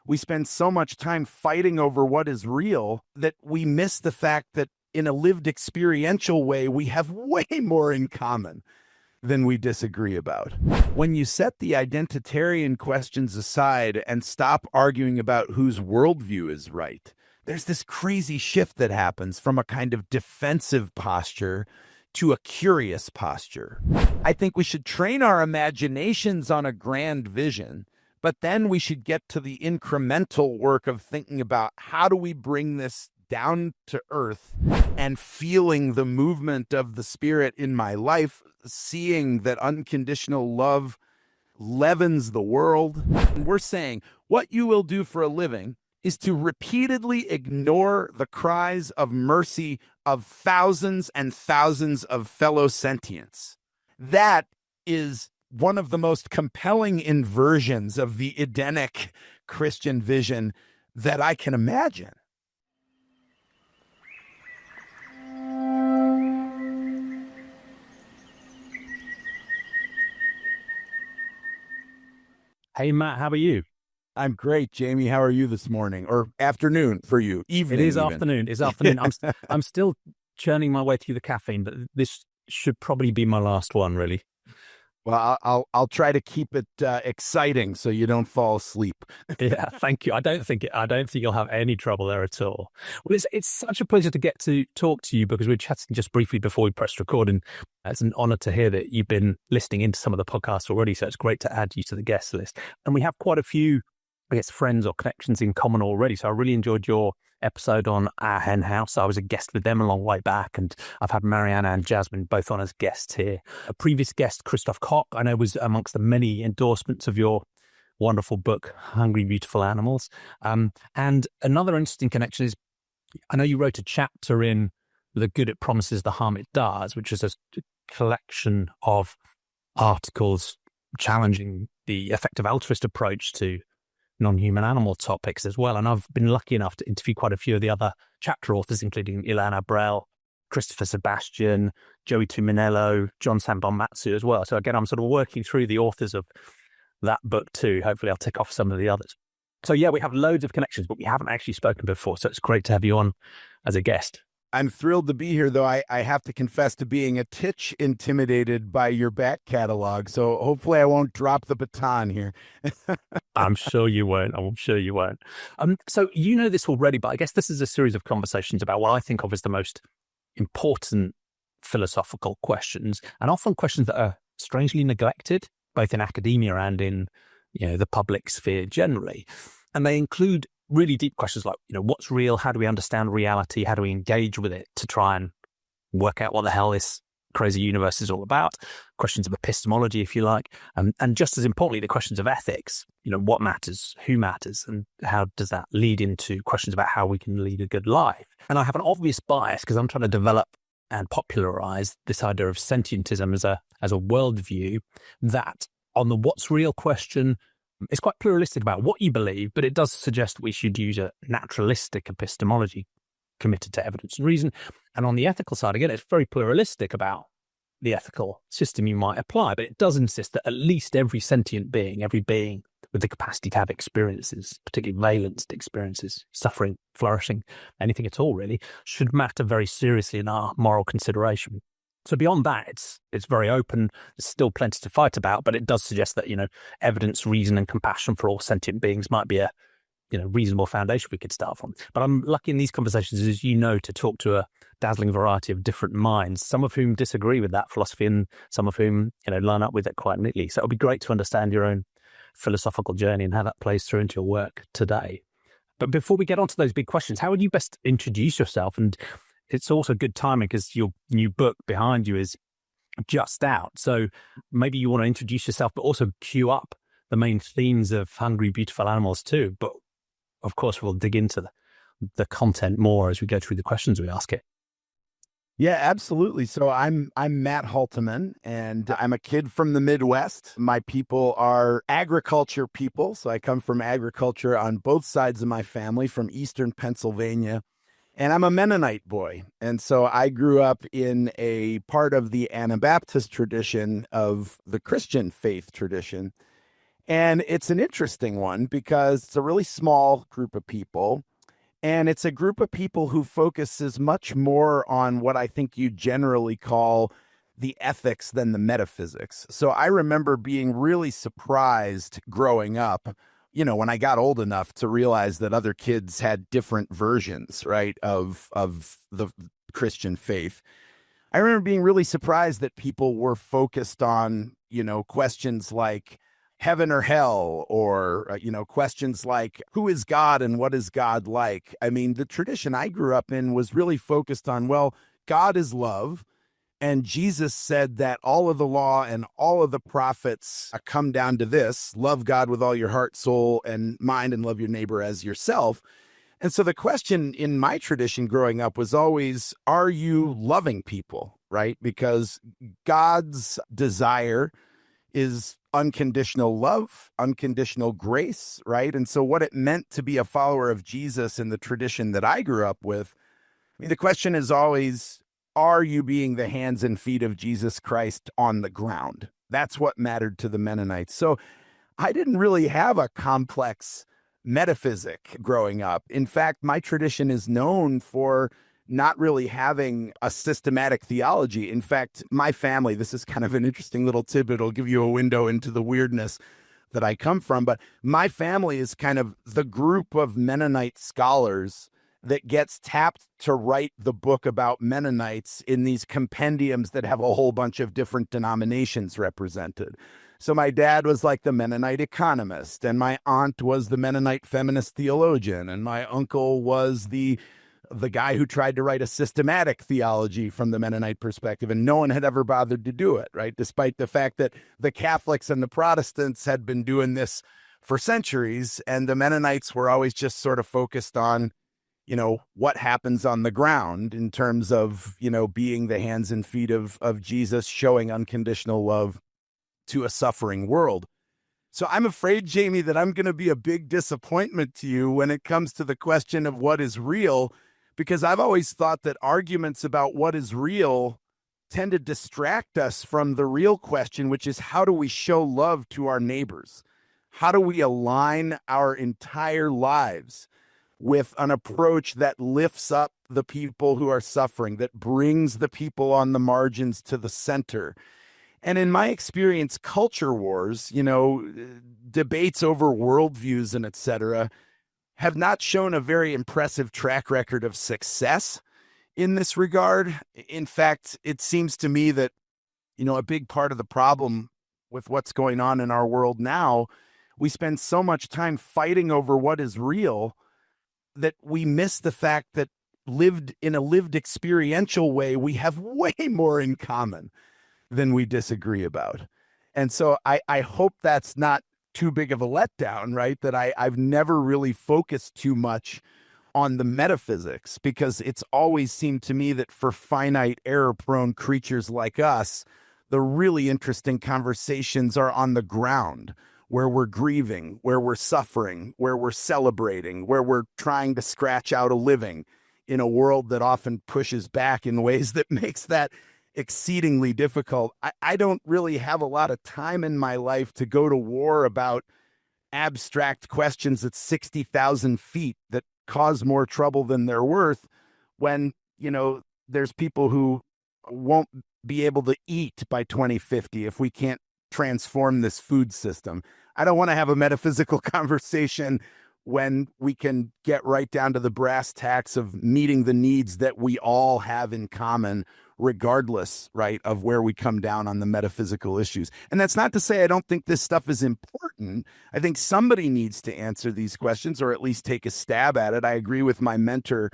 We spend so much time fighting over what is real that we miss the fact that in a lived experiential way, we have way more in common than we disagree about. When you set the identitarian questions aside and stop arguing about whose worldview is right, there's this crazy shift that happens from a kind of defensive posture to a curious posture. I think we should train our imaginations on a grand vision, but then we should get to the incremental work of thinking about how do we bring this down to earth and feeling the movement of the Spirit in my life, seeing that unconditional love leavens the world. And we're saying what you will do for a living is to repeatedly ignore the cries of mercy of thousands and thousands of fellow sentients. That is one of the most compelling inversions of the Edenic Christian vision that I can imagine. Hey, Matt, how are you? I'm great, Jamie. How are you this morning or afternoon for you? Evening. It is even. afternoon. It's afternoon. I'm still churning my way through the caffeine, but this should probably be my last one, really. Well, I'll try to keep it exciting so you don't fall asleep. Yeah, thank you. I don't think you'll have any trouble there at all. Well, it's such a pleasure to get to talk to you because we were chatting just briefly before we pressed record, and it's an honor to hear that you've been listening into some of the podcasts already. So it's great to add you to the guest list, and we have quite a few, I guess, friends or connections in common already. So I really enjoyed your episode on our hen house. I was a guest with them a long way back, and I've had Mariann and Jasmin both on as guests here. A previous guest, Christof Koch, I know was amongst the many endorsements of your wonderful book, Hungry, Beautiful Animals. And another interesting connection is, I know you wrote a chapter in The Good It Promises, the Harm It Does, which is a collection of articles challenging the effective altruist approach to non-human animal topics as well. And I've been lucky enough to interview quite a few of the other chapter authors, including Elan, Abrell, Christof, Sebastian, Joey Tuminello, John Sanbonmatsu as well. So again, I'm sort of working through the authors of that book too. Hopefully I'll tick off some of the others. So yeah, we have loads of connections, but we haven't actually spoken before. So it's great to have you on as a guest. I'm thrilled to be here, though I have to confess to being a titch intimidated by your back catalog. So hopefully I won't drop the baton here. I'm sure you won't. I'm sure you won't. So you know this already, but I guess this is a series of conversations about what I think of as the most important philosophical questions, and often questions that are strangely neglected, both in academia and in, the public sphere generally. And they include really deep questions like, what's real? How do we understand reality? How do we engage with it to try and work out what the hell this crazy universe is all about? Questions of epistemology, if you like. And just as importantly, the questions of ethics. What matters? Who matters? And how does that lead into questions about how we can lead a good life? And I have an obvious bias because I'm trying to develop and popularize this idea of sentientism as a worldview that on the what's real question, it's quite pluralistic about what you believe, but it does suggest that we should use a naturalistic epistemology committed to evidence and reason. And on the ethical side, again, it's very pluralistic about the ethical system you might apply, but it does insist that at least every sentient being, every being with the capacity to have experiences, particularly valenced experiences, suffering, flourishing, anything at all really, should matter very seriously in our moral consideration. So beyond that, it's very open. There's still plenty to fight about, but it does suggest that, evidence, reason, and compassion for all sentient beings might be a, reasonable foundation we could start from. But I'm lucky in these conversations, as you know, to talk to a dazzling variety of different minds, some of whom disagree with that philosophy and some of whom, line up with it quite neatly. So it'll be great to understand your own philosophical journey and how that plays through into your work today. But before we get onto those big questions, how would you best introduce yourself? And it's also good timing because your new book behind you is just out. So maybe you want to introduce yourself, but also cue up the main themes of Hungry, Beautiful Animals too. But of course, we'll dig into the content more as we go through the questions we ask it. Yeah, absolutely. So I'm Matt Halteman, and I'm a kid from the Midwest. My people are agriculture people. So I come from agriculture on both sides of my family from Eastern Pennsylvania. And I'm a Mennonite boy. And so I grew up in a part of the Anabaptist tradition of the Christian faith tradition. And it's an interesting one because it's a really small group of people. And it's a group of people who focuses much more on what I think you generally call the ethics than the metaphysics. So I remember being really surprised growing up, when I got old enough to realize that other kids had different versions, right, of the Christian faith. I remember being really surprised that people were focused on, questions like heaven or hell, or, questions like who is God and what is God like? I mean, the tradition I grew up in was really focused on, well, God is love. And Jesus said that all of the law and all of the prophets come down to this: love God with all your heart, soul, and mind, and love your neighbor as yourself. And so the question in my tradition growing up was always, are you loving people, right? Because God's desire is unconditional love, unconditional grace, right? And so what it meant to be a follower of Jesus in the tradition that I grew up with, I mean, the question is always, are you being the hands and feet of Jesus Christ on the ground? That's what mattered to the Mennonites. So I didn't really have a complex metaphysic growing up. In fact, my tradition is known for not really having a systematic theology. In fact, my family, this is kind of an interesting little tidbit. It'll give you a window into the weirdness that I come from. But my family is kind of the group of Mennonite scholars that gets tapped to write the book about Mennonites in these compendiums that have a whole bunch of different denominations represented. So my dad was like the Mennonite economist, and my aunt was the Mennonite feminist theologian, and my uncle was the guy who tried to write a systematic theology from the Mennonite perspective, and no one had ever bothered to do it, right? Despite the fact that the Catholics and the Protestants had been doing this for centuries, and the Mennonites were always just sort of focused on, what happens on the ground in terms of, being the hands and feet of Jesus, showing unconditional love to a suffering world. So I'm afraid, Jamie, that I'm going to be a big disappointment to you when it comes to the question of what is real, because I've always thought that arguments about what is real tend to distract us from the real question, which is, how do we show love to our neighbors? How do we align our entire lives with an approach that lifts up the people who are suffering, that brings the people on the margins to the center? And in my experience, culture wars, debates over worldviews and et cetera, have not shown a very impressive track record of success in this regard. In fact, it seems to me that, a big part of the problem with what's going on in our world now, we spend so much time fighting over what is real that we miss the fact that lived experiential way, we have way more in common than we disagree about. And so I hope that's not too big of a letdown, right? That I've never really focused too much on the metaphysics, because it's always seemed to me that for finite, error-prone creatures like us, the really interesting conversations are on the ground, where we're grieving, where we're suffering, where we're celebrating, where we're trying to scratch out a living in a world that often pushes back in ways that makes that exceedingly difficult. I don't really have a lot of time in my life to go to war about abstract questions at 60,000 feet that cause more trouble than they're worth, when, there's people who won't be able to eat by 2050 if we can't transform this food system. I don't want to have a metaphysical conversation when we can get right down to the brass tacks of meeting the needs that we all have in common, regardless, right, of where we come down on the metaphysical issues. And that's not to say I don't think this stuff is important. I think somebody needs to answer these questions, or at least take a stab at it. I agree with my mentor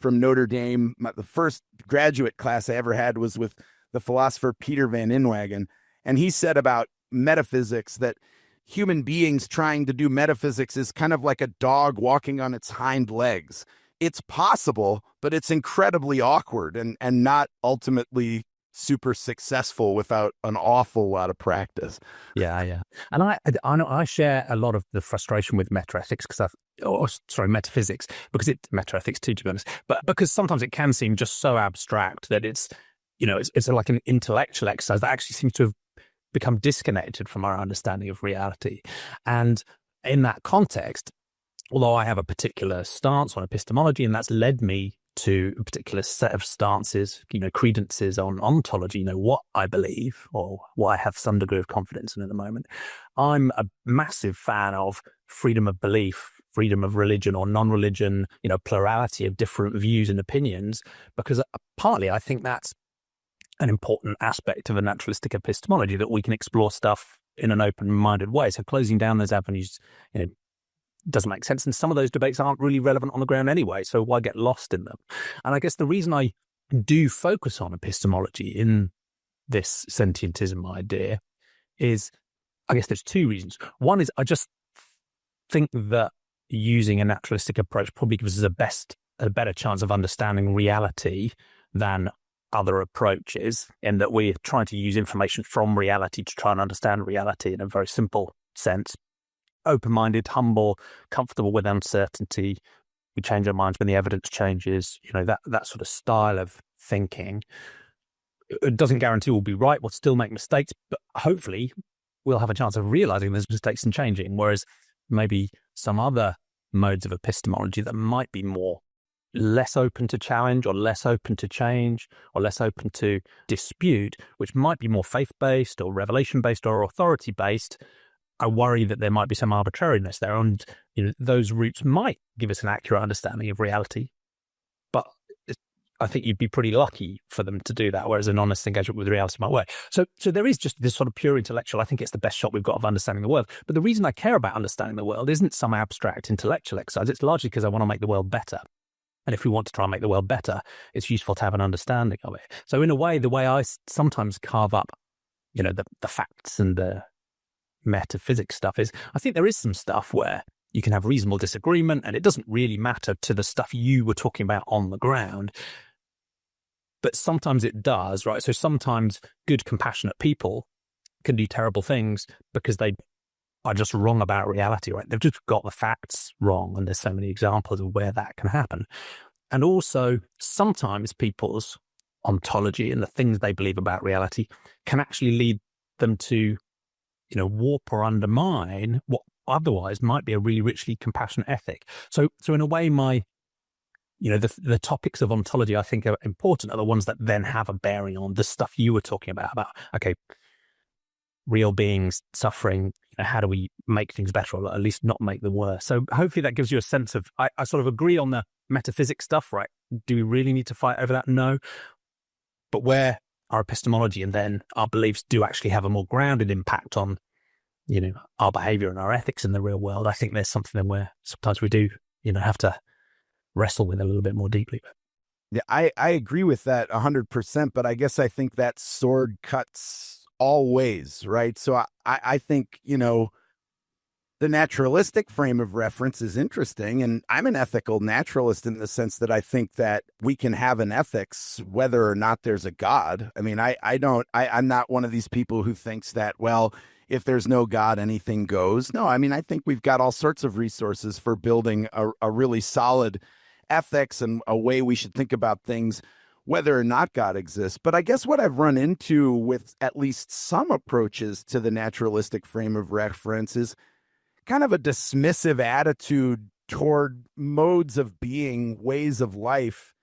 from Notre Dame. The first graduate class I ever had was with the philosopher Peter Van Inwagen. And he said about metaphysics that human beings trying to do metaphysics is kind of like a dog walking on its hind legs. It's possible, but it's incredibly awkward and not ultimately super successful without an awful lot of practice. Yeah. And I share a lot of the frustration with metaethics metaphysics, because metaethics too, to be honest, but because sometimes it can seem just so abstract that it's like an intellectual exercise that actually seems to have become disconnected from our understanding of reality. And in that context, although I have a particular stance on epistemology, and that's led me to a particular set of stances, credences on ontology, what I believe or what I have some degree of confidence in at the moment, I'm a massive fan of freedom of belief, freedom of religion or non-religion, plurality of different views and opinions, because partly I think that's an important aspect of a naturalistic epistemology, that we can explore stuff in an open-minded way. So closing down those avenues, doesn't make sense. And some of those debates aren't really relevant on the ground anyway, so why get lost in them? And I guess the reason I do focus on epistemology in this sentientism idea is, I guess there's two reasons. One is I just think that using a naturalistic approach probably gives us a better chance of understanding reality than other approaches, in that we're trying to use information from reality to try and understand reality in a very simple sense. Open-minded, humble, comfortable with uncertainty. We change our minds when the evidence changes. That sort of style of thinking. It doesn't guarantee we'll be right. We'll still make mistakes, but hopefully we'll have a chance of realizing those mistakes and changing. Whereas maybe some other modes of epistemology that might be less open to challenge or less open to change or less open to dispute, which might be more faith-based or revelation-based or authority-based, I worry that there might be some arbitrariness there, and those routes might give us an accurate understanding of reality. But I think you'd be pretty lucky for them to do that, whereas an honest engagement with reality might work. So there is just this sort of pure intellectual, I think it's the best shot we've got of understanding the world. But the reason I care about understanding the world isn't some abstract intellectual exercise. It's largely because I want to make the world better. And if we want to try and make the world better, it's useful to have an understanding of it. So in a way, the way I sometimes carve up, the facts and the metaphysics stuff is, I think there is some stuff where you can have reasonable disagreement and it doesn't really matter to the stuff you were talking about on the ground. But sometimes it does, right? So sometimes good, compassionate people can do terrible things because they are just wrong about reality, right? They've just got the facts wrong. And there's so many examples of where that can happen. And also sometimes people's ontology and the things they believe about reality can actually lead them to warp or undermine what otherwise might be a really richly compassionate ethic. So in a way, the topics of ontology I think are important are the ones that then have a bearing on the stuff you were talking about, okay, real beings suffering, how do we make things better, or at least not make them worse? So hopefully that gives you a sense of, I sort of agree on the metaphysics stuff, right? Do we really need to fight over that? No. But where our epistemology and then our beliefs do actually have a more grounded impact on, our behavior and our ethics in the real world, I think there's something where sometimes we do, have to wrestle with a little bit more deeply. Yeah, I agree with that 100%, but I guess I think that sword cuts all ways, right? So I think, the naturalistic frame of reference is interesting, and I'm an ethical naturalist in the sense that I think that we can have an ethics whether or not there's a God. I mean, I'm not one of these people who thinks that, well, if there's no God, anything goes. No, I mean, I think we've got all sorts of resources for building a really solid ethics and a way we should think about things, whether or not God exists. But I guess what I've run into with at least some approaches to the naturalistic frame of reference is kind of a dismissive attitude toward modes of being, ways of life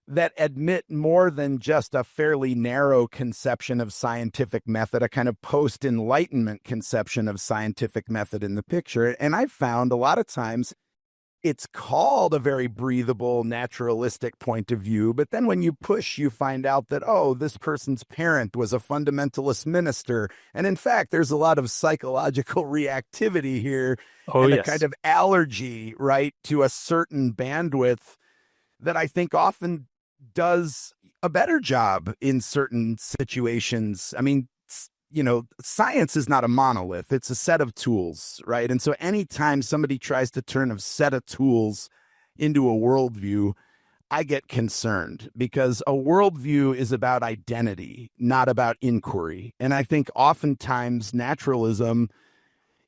that admit more than just a fairly narrow conception of scientific method, a kind of post-Enlightenment conception of scientific method in the picture. And I've found a lot of times it's called a very breathable, naturalistic point of view. But then when you push, you find out that, oh, this person's parent was a fundamentalist minister. And in fact, there's a lot of psychological reactivity here and a kind of allergy, right, to a certain bandwidth that I think often does a better job in certain situations. I mean, science is not a monolith. It's a set of tools, right? And so anytime somebody tries to turn a set of tools into a worldview, I get concerned because a worldview is about identity, not about inquiry. And I think oftentimes naturalism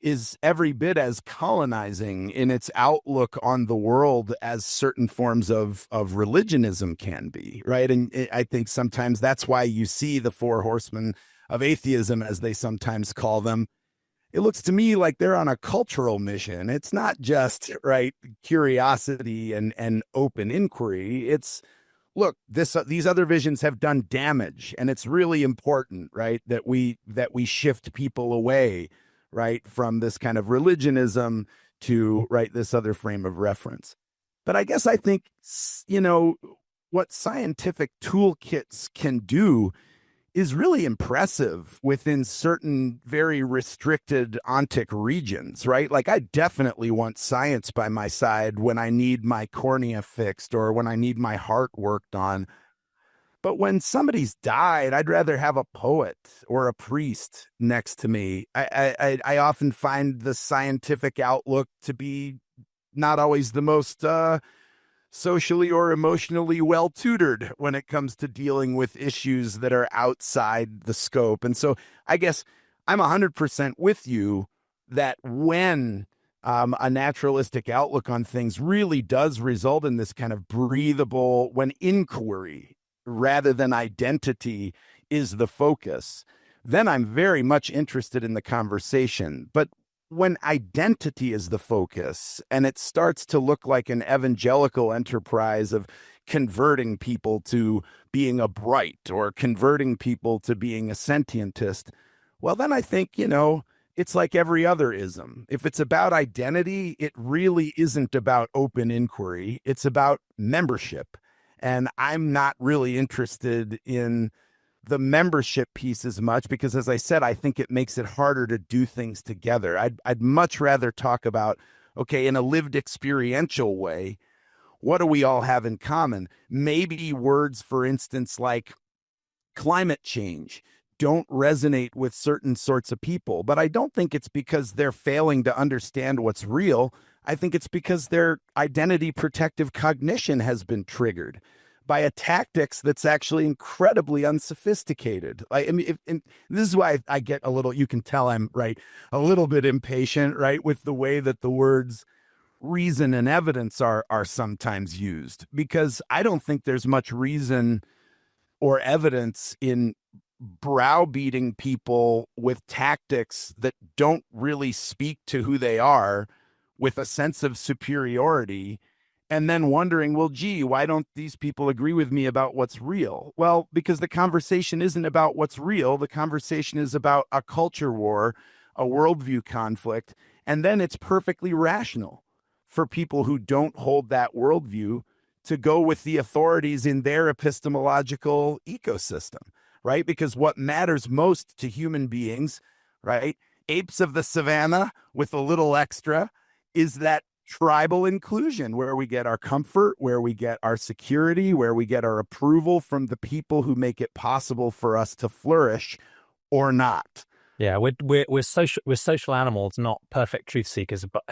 is every bit as colonizing in its outlook on the world as certain forms of religionism can be, right? And I think sometimes that's why you see the four horsemen of atheism, as they sometimes call them, it looks to me like they're on a cultural mission. It's not just right curiosity and open inquiry. It's look, these other visions have done damage, and it's really important, right, that we shift people away, right, from this kind of religionism to right this other frame of reference. But I guess I think what scientific toolkits can do is really impressive within certain very restricted ontic regions, right? Like I definitely want science by my side when I need my cornea fixed or when I need my heart worked on. But when somebody's died, I'd rather have a poet or a priest next to me. I often find the scientific outlook to be not always the most socially or emotionally well tutored when it comes to dealing with issues that are outside the scope. And so I guess I'm 100% with you that when a naturalistic outlook on things really does result in this kind of breathable, when inquiry rather than identity is the focus, then I'm very much interested in the conversation. But when identity is the focus and it starts to look like an evangelical enterprise of converting people to being a bright or converting people to being a sentientist, well, then I think, it's like every other ism. If it's about identity, it really isn't about open inquiry. It's about membership. And I'm not really interested in the membership piece as much because, as I said, I think it makes it harder to do things together. I'd much rather talk about, okay, in a lived experiential way, what do we all have in common? Maybe words, for instance, like climate change don't resonate with certain sorts of people, but I don't think it's because they're failing to understand what's real. I think it's because their identity protective cognition has been triggered by a tactics that's actually incredibly unsophisticated. I mean, and this is why I get a little, you can tell I'm right, a little bit impatient, right, with the way that the words reason and evidence are sometimes used, because I don't think there's much reason or evidence in browbeating people with tactics that don't really speak to who they are with a sense of superiority, and then wondering, well, gee, why don't these people agree with me about what's real? Well, because the conversation isn't about what's real. The conversation is about a culture war, a worldview conflict, and then it's perfectly rational for people who don't hold that worldview to go with the authorities in their epistemological ecosystem, right? Because what matters most to human beings, right, apes of the savannah with a little extra, is that tribal inclusion where we get our comfort, where we get our security, where we get our approval from the people who make it possible for us to flourish or not. Yeah, we're social animals, not perfect truth seekers. But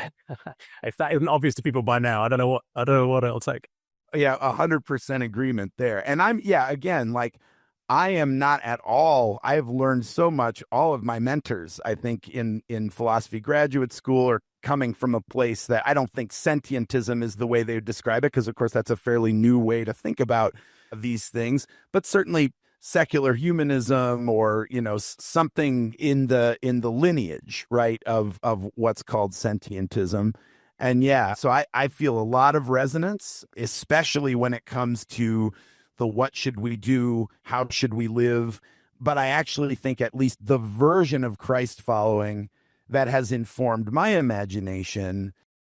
if that isn't obvious to people by now, I don't know what it'll take. Yeah, 100% agreement there. And again, like I am not at all. I've learned so much. All of my mentors, I think, in philosophy graduate school are coming from a place that I don't think sentientism is the way they would describe it, because, of course, that's a fairly new way to think about these things. But certainly secular humanism or, something in the lineage, right, of what's called sentientism. And so I feel a lot of resonance, especially when it comes to the what should we do, how should we live. But I actually think at least the version of Christ following that has informed my imagination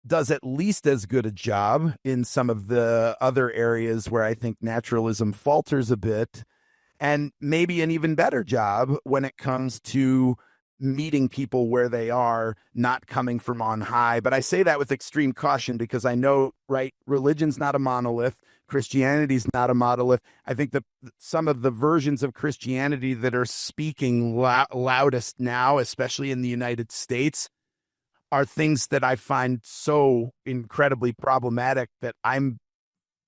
does at least as good a job in some of the other areas where I think naturalism falters a bit, and maybe an even better job when it comes to meeting people where they are, not coming from on high. But I say that with extreme caution because I know, right, religion's not a monolith. Christianity's not a monolith. I think that some of the versions of Christianity that are speaking loudest now, especially in the United States, are things that I find so incredibly problematic that I'm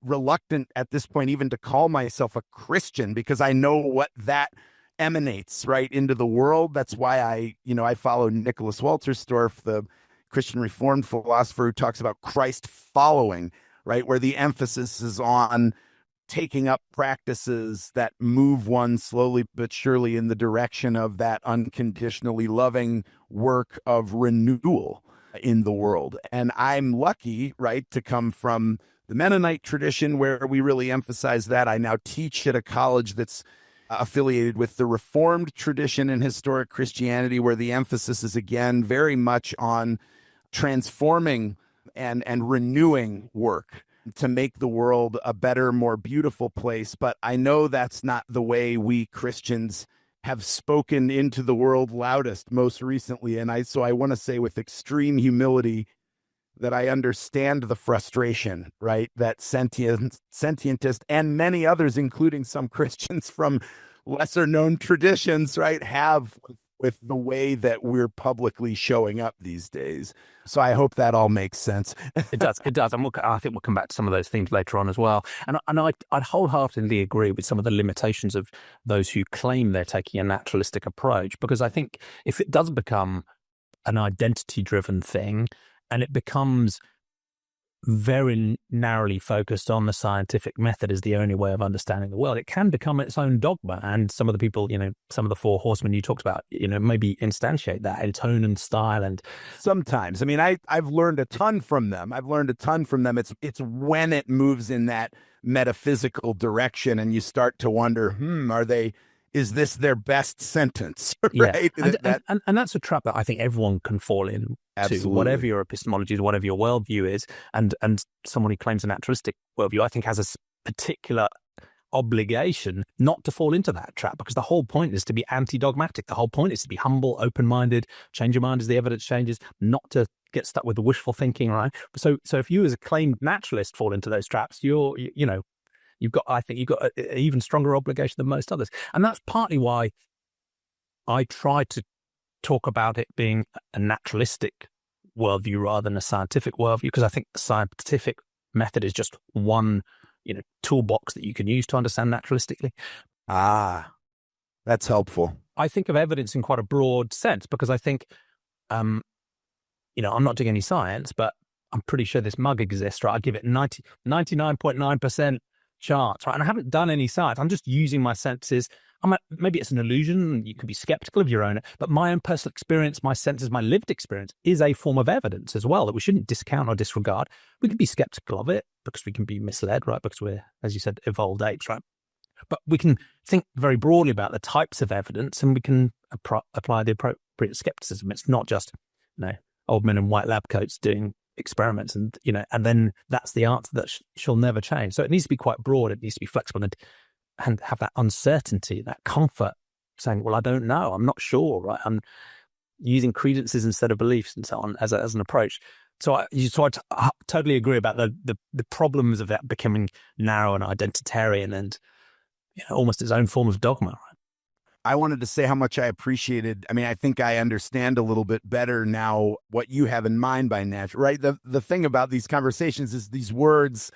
reluctant at this point even to call myself a Christian, because I know what that emanates right into the world. That's why I follow Nicholas Walterstorff, the Christian Reformed philosopher, who talks about Christ following, right, where the emphasis is on taking up practices that move one slowly but surely in the direction of that unconditionally loving work of renewal in the world. And I'm lucky, right, to come from the Mennonite tradition where we really emphasize that. I now teach at a college that's affiliated with the Reformed tradition in historic Christianity, where the emphasis is again very much on transforming and renewing work to make the world a better, more beautiful place. But I know that's not the way we Christians have spoken into the world loudest most recently. And so I want to say with extreme humility that I understand the frustration, right, that Sentientists and many others, including some Christians from lesser known traditions, right, have with the way that we're publicly showing up these days. So I hope that all makes sense. It does. And I think we'll come back to some of those themes later on as well. And I'd wholeheartedly agree with some of the limitations of those who claim they're taking a naturalistic approach, because I think if it does become an identity-driven thing and it becomes very narrowly focused on the scientific method as the only way of understanding the world, it can become its own dogma. And some of the people, some of the four horsemen you talked about, maybe instantiate that in tone and style. And sometimes, I mean, I've learned a ton from them. It's when it moves in that metaphysical direction and you start to wonder, is this their best sentence? Right. Yeah. And that's a trap that I think everyone can fall in. Absolutely. To whatever your epistemology is, whatever your worldview is, and someone who claims a naturalistic worldview, I think, has a particular obligation not to fall into that trap, because the whole point is to be anti-dogmatic. The whole point is to be humble, open-minded, change your mind as the evidence changes, not to get stuck with the wishful thinking, right? So if you as a claimed naturalist fall into those traps, you've got an even stronger obligation than most others. And that's partly why I try to talk about it being a naturalistic worldview rather than a scientific worldview, because I think the scientific method is just one, toolbox that you can use to understand naturalistically. That's helpful. I think of evidence in quite a broad sense, because I think, I'm not doing any science, but I'm pretty sure this mug exists, right? I give it 99.9% chance, right? And I haven't done any science. I'm just using my senses. Maybe it's an illusion. You could be skeptical of your own, but my own personal experience, my senses, my lived experience is a form of evidence as well that we shouldn't discount or disregard. We can be skeptical of it because we can be misled, right? Because we're, as you said, evolved apes, right? But we can think very broadly about the types of evidence, and we can apply the appropriate skepticism. It's not just, old men in white lab coats doing experiments and then that's the answer that shall never change. So it needs to be quite broad. It needs to be flexible and have that uncertainty, that comfort, saying, well, I don't know, I'm not sure, right? I'm using credences instead of beliefs and so on as an approach. So I totally agree about the problems of that becoming narrow and identitarian and almost its own form of dogma. Right? I wanted to say how much I appreciated. I mean, I think I understand a little bit better now what you have in mind by natural, right? The thing about these conversations is these words,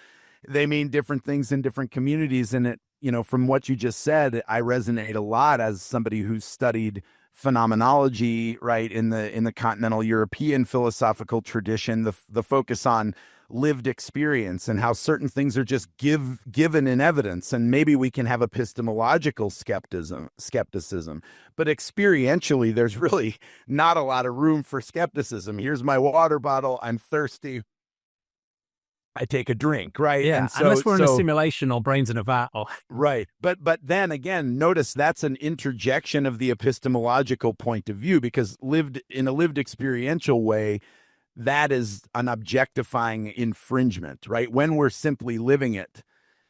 they mean different things in different communities. And it, from what you just said, I resonate a lot as somebody who's studied phenomenology, right? In the continental European philosophical tradition, the focus on lived experience and how certain things are just given in evidence, and maybe we can have epistemological skepticism, but experientially there's really not a lot of room for skepticism. Here's my water bottle, I'm thirsty, I take a drink, right? Yeah, and so, unless we're in a simulation or brains in a vat. Right. But then again, notice that's an interjection of the epistemological point of view, because in a lived experiential way, that is an objectifying infringement, right? When we're simply living it,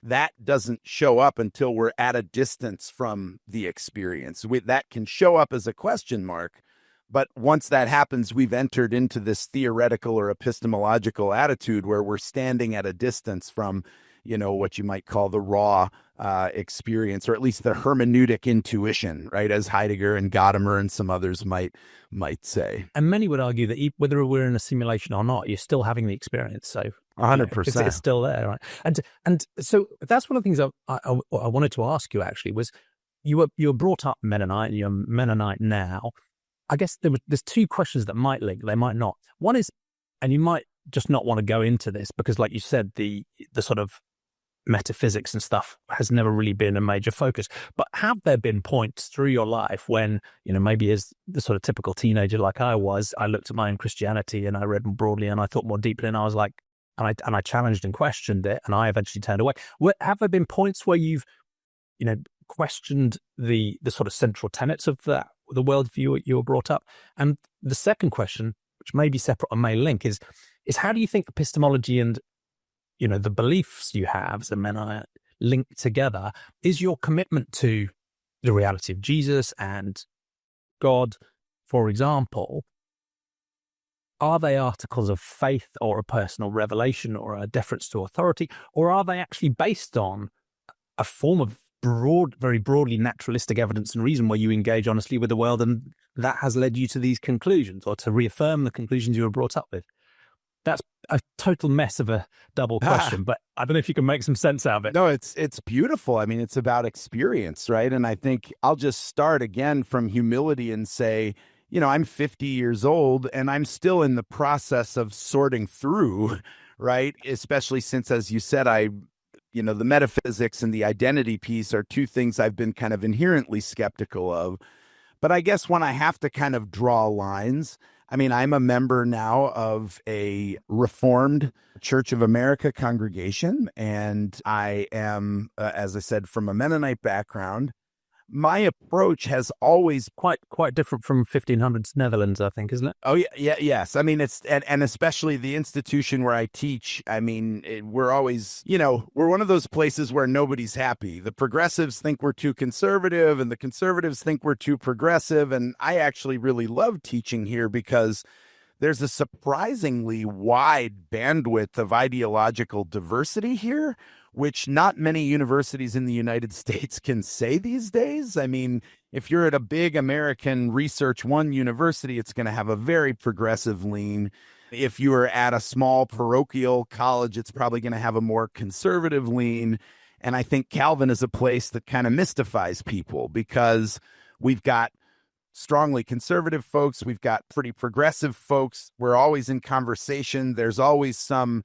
that doesn't show up until we're at a distance from the experience. That can show up as a question mark, but once that happens, we've entered into this theoretical or epistemological attitude where we're standing at a distance from, what you might call the raw experience, or at least the hermeneutic intuition, right? As Heidegger and Gadamer and some others might say. And many would argue that whether we're in a simulation or not, you're still having the experience. So 100%, it's still there, right? And so that's one of the things I wanted to ask you actually was, you were brought up Mennonite, and you're Mennonite now. I guess there's two questions that might link, they might not. One is, and you might just not want to go into this because, like you said, the sort of metaphysics and stuff has never really been a major focus. But have there been points through your life when, maybe as the sort of typical teenager like I was, I looked at my own Christianity and I read more broadly and I thought more deeply and I was like, and I challenged and questioned it and I eventually turned away. Have there been points where you've, questioned the sort of central tenets of the worldview you were brought up? And the second question, which may be separate or may link, is how do you think epistemology and the beliefs you have as a Mennonite linked together? Is your commitment to the reality of Jesus and God, for example, are they articles of faith or a personal revelation or a deference to authority, or are they actually based on a form of very broadly naturalistic evidence and reason where you engage honestly with the world and that has led you to these conclusions or to reaffirm the conclusions you were brought up with? That's a total mess of a double question, but I don't know if you can make some sense out of it. No, it's beautiful. I mean, it's about experience, right? And I think I'll just start again from humility and say, I'm 50 years old and I'm still in the process of sorting through, right? Especially since, as you said, the metaphysics and the identity piece are two things I've been kind of inherently skeptical of. But I guess when I have to kind of draw lines, I mean, I'm a member now of a Reformed Church of America congregation, and I am, as I said, from a Mennonite background. My approach has always quite different from 1500s Netherlands, I think, isn't it? Oh yeah, yes. I mean, it's and especially the institution where I teach. I mean, we're always, we're one of those places where nobody's happy. The progressives think we're too conservative, and the conservatives think we're too progressive. And I actually really love teaching here because there's a surprisingly wide bandwidth of ideological diversity here, which not many universities in the United States can say these days. I mean, if you're at a big American Research One university, it's going to have a very progressive lean. If you are at a small parochial college, it's probably going to have a more conservative lean. And I think Calvin is a place that kind of mystifies people because we've got strongly conservative folks. We've got pretty progressive folks. We're always in conversation. There's always some,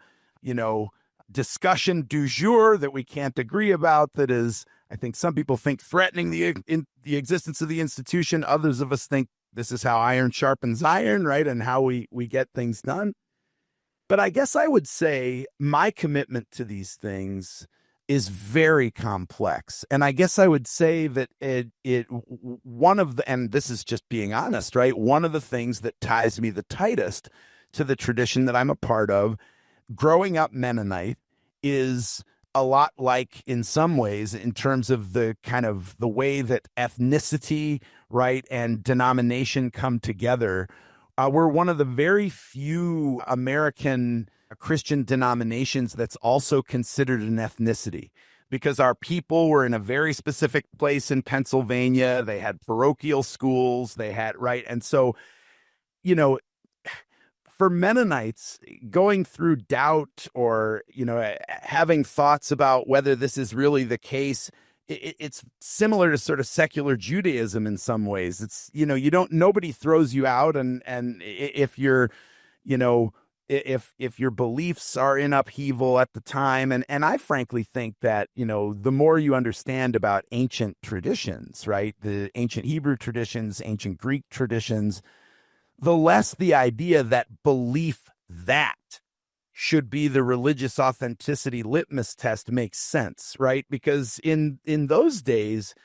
discussion du jour that we can't agree about that is, I think some people think, threatening the existence of the institution. Others of us think this is how iron sharpens iron, right? And how we get things done. But I guess I would say my commitment to these things is very complex. And I guess I would say that one of the, and this is just being honest, right? One of the things that ties me the tightest to the tradition that I'm a part of, growing up Mennonite, is a lot like, in some ways, in terms of the kind of the way that ethnicity, right, and denomination come together. We're one of the very few American Christian denominations that's also considered an ethnicity, because our people were in a very specific place in Pennsylvania. They had parochial schools, they had, right? And so, for Mennonites, going through doubt or, having thoughts about whether this is really the case, it's similar to sort of secular Judaism in some ways. It's, nobody throws you out. And if you're, if your beliefs are in upheaval at the time, and I frankly think that, the more you understand about ancient traditions, right, the ancient Hebrew traditions, ancient Greek traditions, the less the idea that belief that should be the religious authenticity litmus test makes sense, right? Because in those days,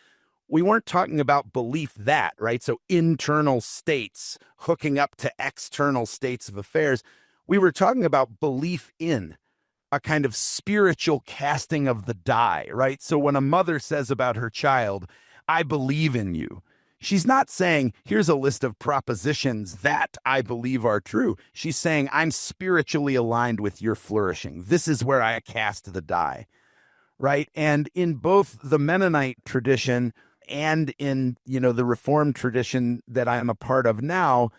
we weren't talking about belief that, right? So internal states hooking up to external states of affairs. We were talking about belief in a kind of spiritual casting of the die, right? So when a mother says about her child, I believe in you, she's not saying, here's a list of propositions that I believe are true. She's saying, I'm spiritually aligned with your flourishing. This is where I cast the die, right? And in both the Mennonite tradition and in, the Reformed tradition that I'm a part of now,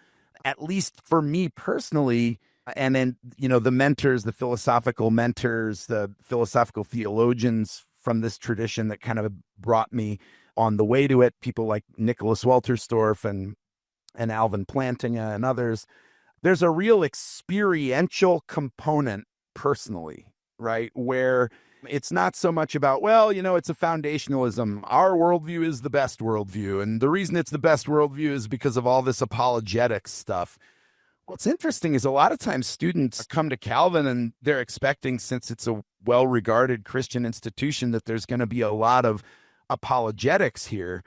at least for me personally, and then, the mentors, the philosophical mentors, the philosophical theologians from this tradition that kind of brought me on the way to it, people like Nicholas Walterstorff and Alvin Plantinga and others, there's a real experiential component personally, right? Where it's not so much about, well, it's a foundationalism. Our worldview is the best worldview. And the reason it's the best worldview is because of all this apologetics stuff. What's interesting is a lot of times students come to Calvin and they're expecting, since it's a well-regarded Christian institution, that there's going to be a lot of apologetics here.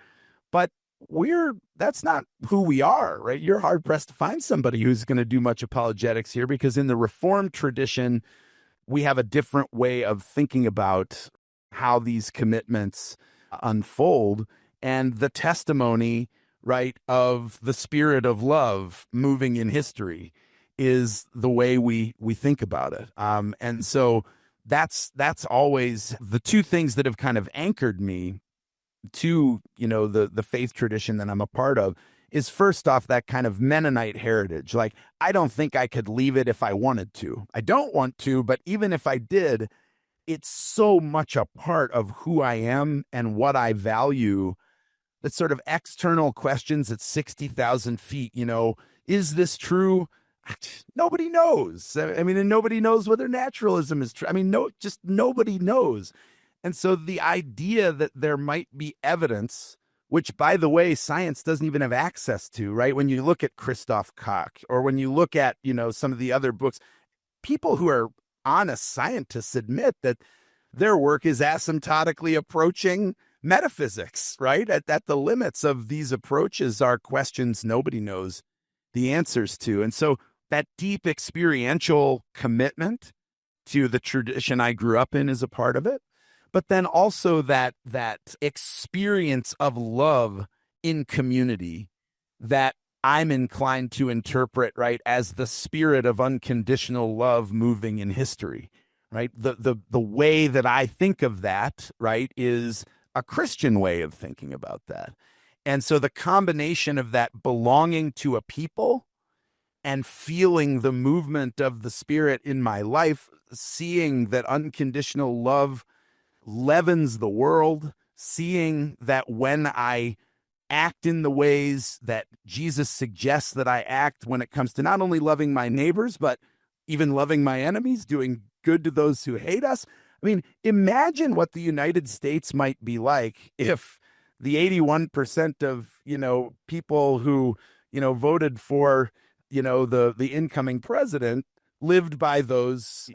But that's not who we are, right? You're hard-pressed to find somebody who's going to do much apologetics here, because in the Reformed tradition, we have a different way of thinking about how these commitments unfold, and the testimony, right, of the spirit of love moving in history is the way we think about it. And so that's always the two things that have kind of anchored me to, the faith tradition that I'm a part of, is first off that kind of Mennonite heritage. Like, I don't think I could leave it if I wanted to. I don't want to, but even if I did, it's so much a part of who I am and what I value. That sort of external questions at 60,000 feet, is this true? Nobody knows. I mean, and nobody knows whether naturalism is true. I mean, just nobody knows. And so the idea that there might be evidence, which, by the way, science doesn't even have access to, right? When you look at Christof, Koch, or when you look at, some of the other books, people who are honest scientists admit that their work is asymptotically approaching metaphysics, right? At the limits of these approaches are questions nobody knows the answers to. And so that deep experiential commitment to the tradition I grew up in is a part of it. But then also that experience of love in community that I'm inclined to interpret, right, as the spirit of unconditional love moving in history, right? The way that I think of that, right, is a Christian way of thinking about that. And so the combination of that belonging to a people and feeling the movement of the Spirit in my life, seeing that unconditional love leavens the world, seeing that when I act in the ways that Jesus suggests that I act when it comes to not only loving my neighbors, but even loving my enemies, doing good to those who hate us. I mean, imagine what the United States might be like if the 81% of, people who, voted for, the incoming president lived by those,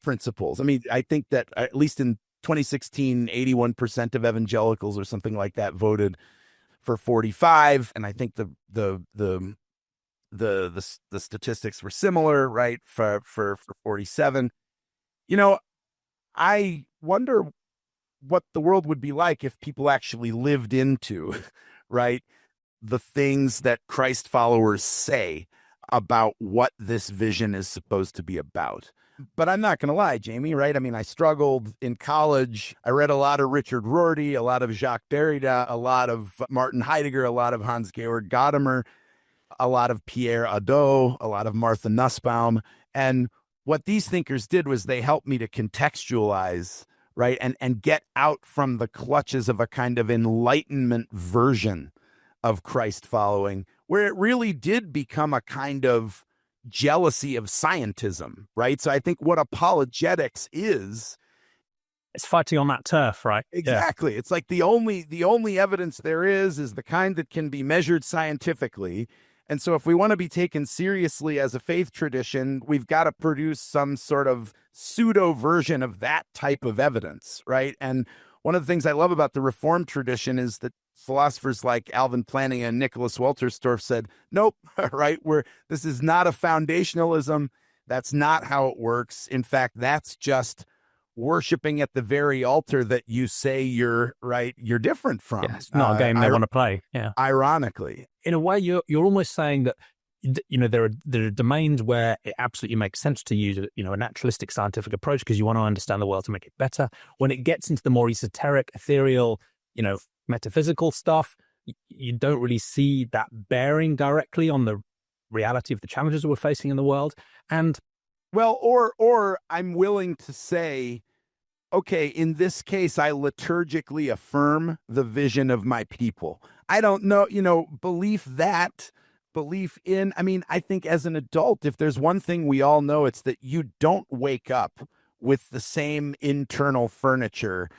principles. I mean, I think that at least in 2016, 81% of evangelicals or something like that voted for 45. And I think the statistics were similar, right? For 47. I wonder what the world would be like if people actually lived into, right, the things that Christ followers say about what this vision is supposed to be about. But I'm not going to lie, Jamie, right? I mean, I struggled in college. I read a lot of Richard Rorty, a lot of Jacques Derrida, a lot of Martin Heidegger, a lot of Hans-Georg Gadamer, a lot of Pierre Hadot, a lot of Martha Nussbaum. And what these thinkers did was they helped me to contextualize, right, and get out from the clutches of a kind of Enlightenment version of Christ following, where it really did become a kind of jealousy of scientism, right? So I think what apologetics is, it's fighting on that turf, right? Exactly. Yeah. It's like the only evidence there is the kind that can be measured scientifically. And so if we want to be taken seriously as a faith tradition, we've got to produce some sort of pseudo version of that type of evidence, right? And one of the things I love about the Reformed tradition is that philosophers like Alvin Plantinga and Nicholas Wolterstorff said, nope, right? This is not a foundationalism. That's not how it works. In fact, that's just worshiping at the very altar that you say you're different from. Yeah, it's not a game they want to play. Yeah. Ironically. In a way, you're almost saying that, there are domains where it absolutely makes sense to use a naturalistic scientific approach because you want to understand the world to make it better. When it gets into the more esoteric, ethereal, metaphysical stuff, you don't really see that bearing directly on the reality of the challenges we're facing in the world. And well, or I'm willing to say, okay, in this case, I liturgically affirm the vision of my people. I don't know, belief in, I mean, I think as an adult, if there's one thing we all know, it's that you don't wake up with the same internal furniture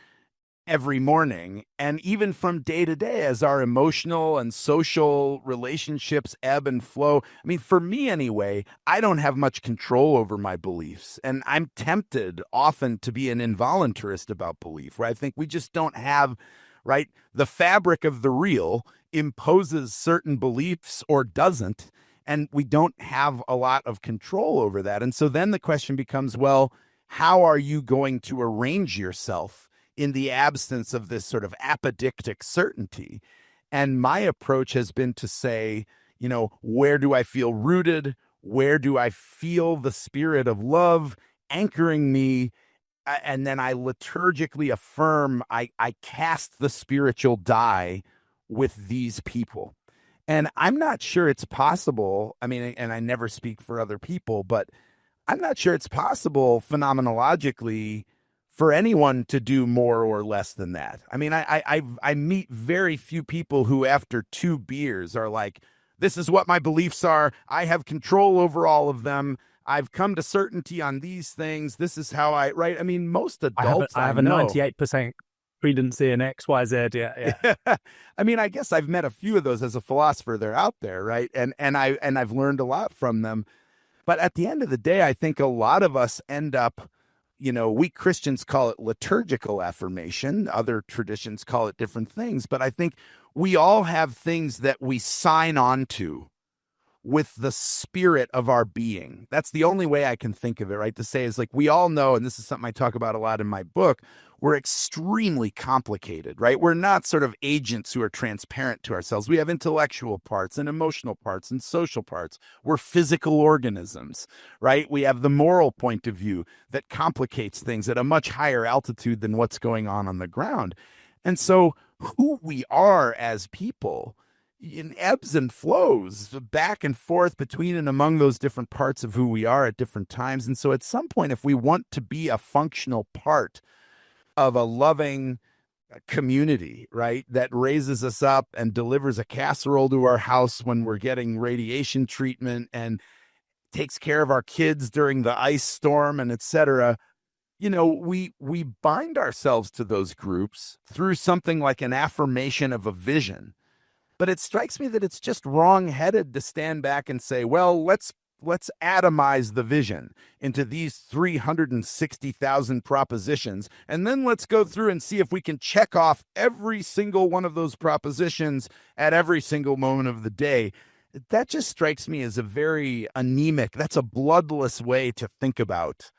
every morning. And even from day to day, as our emotional and social relationships ebb and flow. I mean, for me anyway, I don't have much control over my beliefs. And I'm tempted often to be an involuntarist about belief, where I think we just don't have, right? The fabric of the real imposes certain beliefs or doesn't. And we don't have a lot of control over that. And so then the question becomes, well, how are you going to arrange yourself in the absence of this sort of apodictic certainty? And my approach has been to say, where do I feel rooted? Where do I feel the spirit of love anchoring me? And then I liturgically affirm, I cast the spiritual die with these people. And I'm not sure it's possible. I mean, and I never speak for other people, but I'm not sure it's possible phenomenologically for anyone to do more or less than that. I mean, I meet very few people who after 2 beers are like, this is what my beliefs are. I have control over all of them. I've come to certainty on these things. This is how right? I mean, most adults I have a 98% credence in X, Y, Z. Yeah. I mean, I guess I've met a few of those as a philosopher. They're out there, right? And I've learned a lot from them. But at the end of the day, I think a lot of us end up, we Christians call it liturgical affirmation. Other traditions call it different things. But I think we all have things that we sign on to with the spirit of our being. That's the only way I can think of it, right? To say is like, we all know, and this is something I talk about a lot in my book, we're extremely complicated, right? We're not sort of agents who are transparent to ourselves. We have intellectual parts and emotional parts and social parts. We're physical organisms, right? We have the moral point of view that complicates things at a much higher altitude than what's going on the ground. And so who we are as people in ebbs and flows back and forth between and among those different parts of who we are at different times. And so at some point, if we want to be a functional part of a loving community, right, that raises us up and delivers a casserole to our house when we're getting radiation treatment and takes care of our kids during the ice storm and et cetera, we bind ourselves to those groups through something like an affirmation of a vision. But it strikes me that it's just wrong-headed to stand back and say, well, let's atomize the vision into these 360,000 propositions, and then let's go through and see if we can check off every single one of those propositions at every single moment of the day. That just strikes me as a very anemic, that's a bloodless way to think about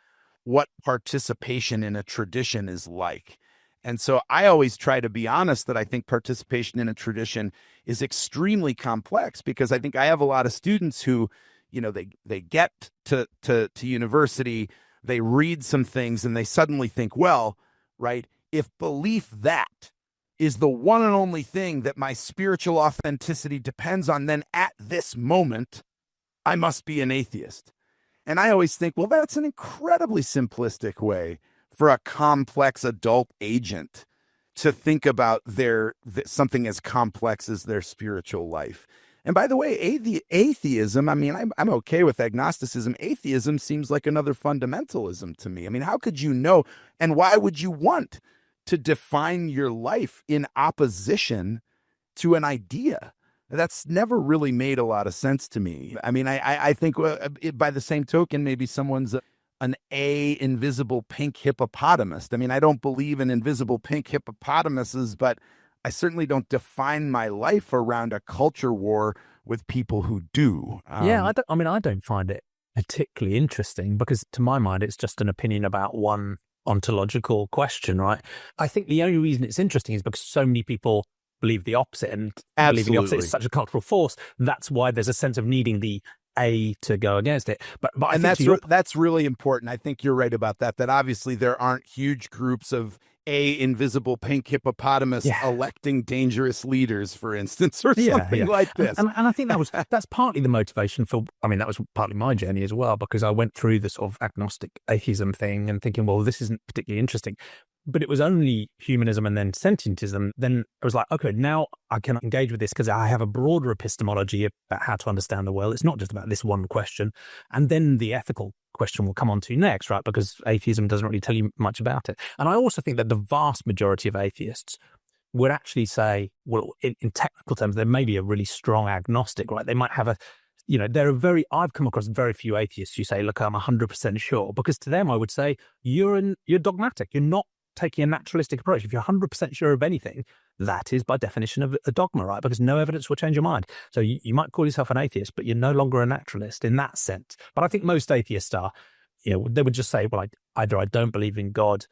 what participation in a tradition is like. And so I always try to be honest that I think participation in a tradition is extremely complex, because I think I have a lot of students who, they get to university, they read some things, and they suddenly think, well, right, if belief that is the one and only thing that my spiritual authenticity depends on, then at this moment, I must be an atheist. And I always think, well, that's an incredibly simplistic way for a complex adult agent to think about something as complex as their spiritual life. And by the way, atheism, I mean, I'm okay with agnosticism. Atheism seems like another fundamentalism to me. I mean, how could you know? And why would you want to define your life in opposition to an idea? That's never really made a lot of sense to me. I mean, I think by the same token, maybe someone's an invisible pink hippopotamus. I mean, I don't believe in invisible pink hippopotamuses, but I certainly don't define my life around a culture war with people who do. I don't find it particularly interesting, because to my mind, it's just an opinion about one ontological question, right? I think the only reason it's interesting is because so many people believe the opposite, and believing the opposite is such a cultural force. That's why there's a sense of needing the A to go against it. But and that's really important. I think you're right about that. That obviously there aren't huge groups of invisible pink hippopotamus electing dangerous leaders, for instance, or something like this. And I think that's partly the motivation for. I mean, that was partly my journey as well, because I went through the sort of agnostic atheism thing and thinking, well, this isn't particularly interesting. but it was only humanism and then sentientism, then I was like, okay, now I can engage with this because I have a broader epistemology about how to understand the world. It's not just about this one question. And then the ethical question will come on to next, right? Because atheism doesn't really tell you much about it. And I also think that the vast majority of atheists would actually say, well, in technical terms, there may be a really strong agnostic, right? They might have I've come across very few atheists who say, look, I'm 100% sure. Because to them, I would say, you're dogmatic. You're not taking a naturalistic approach. If you're 100% sure of anything, that is by definition of a dogma, right? Because no evidence will change your mind. So you might call yourself an atheist, but you're no longer a naturalist in that sense. But I think most atheists are, they would just say, well, either I don't believe in God,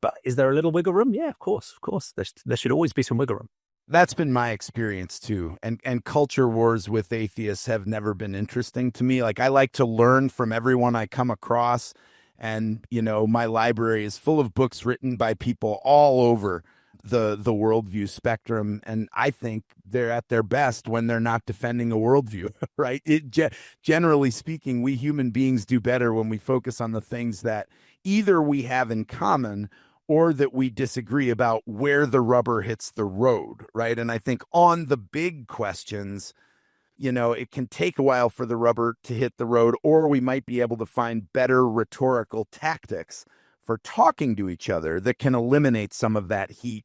but is there a little wiggle room? Yeah, of course. There should always be some wiggle room. That's been my experience too. And culture wars with atheists have never been interesting to me. Like, I like to learn from everyone I come across. And, my library is full of books written by people all over the worldview spectrum. And I think they're at their best when they're not defending a worldview, right? Generally speaking, we human beings do better when we focus on the things that either we have in common or that we disagree about where the rubber hits the road, right? And I think on the big questions, it can take a while for the rubber to hit the road, or we might be able to find better rhetorical tactics for talking to each other that can eliminate some of that heat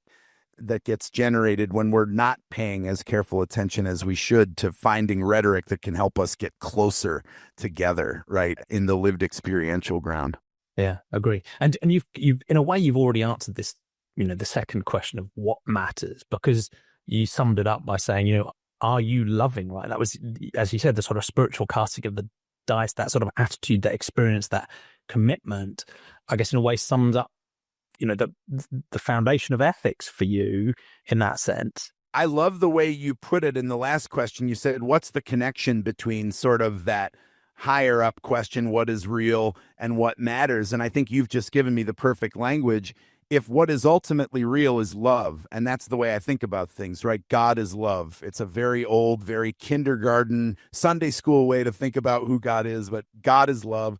that gets generated when we're not paying as careful attention as we should to finding rhetoric that can help us get closer together, right, in the lived experiential ground. Yeah, agree. And you've in a way you've already answered this, the second question of what matters, because you summed it up by saying, are you loving, right? That was, as you said, the sort of spiritual casting of the dice, that sort of attitude, that experience, that commitment, I guess in a way sums up, the foundation of ethics for you in that sense. I love the way you put it in the last question. You said, what's the connection between sort of that higher up question, what is real and what matters? And I think you've just given me the perfect language. If what is ultimately real is love, and that's the way I think about things, right? God is love. It's a very old, very kindergarten, Sunday school way to think about who God is, but God is love.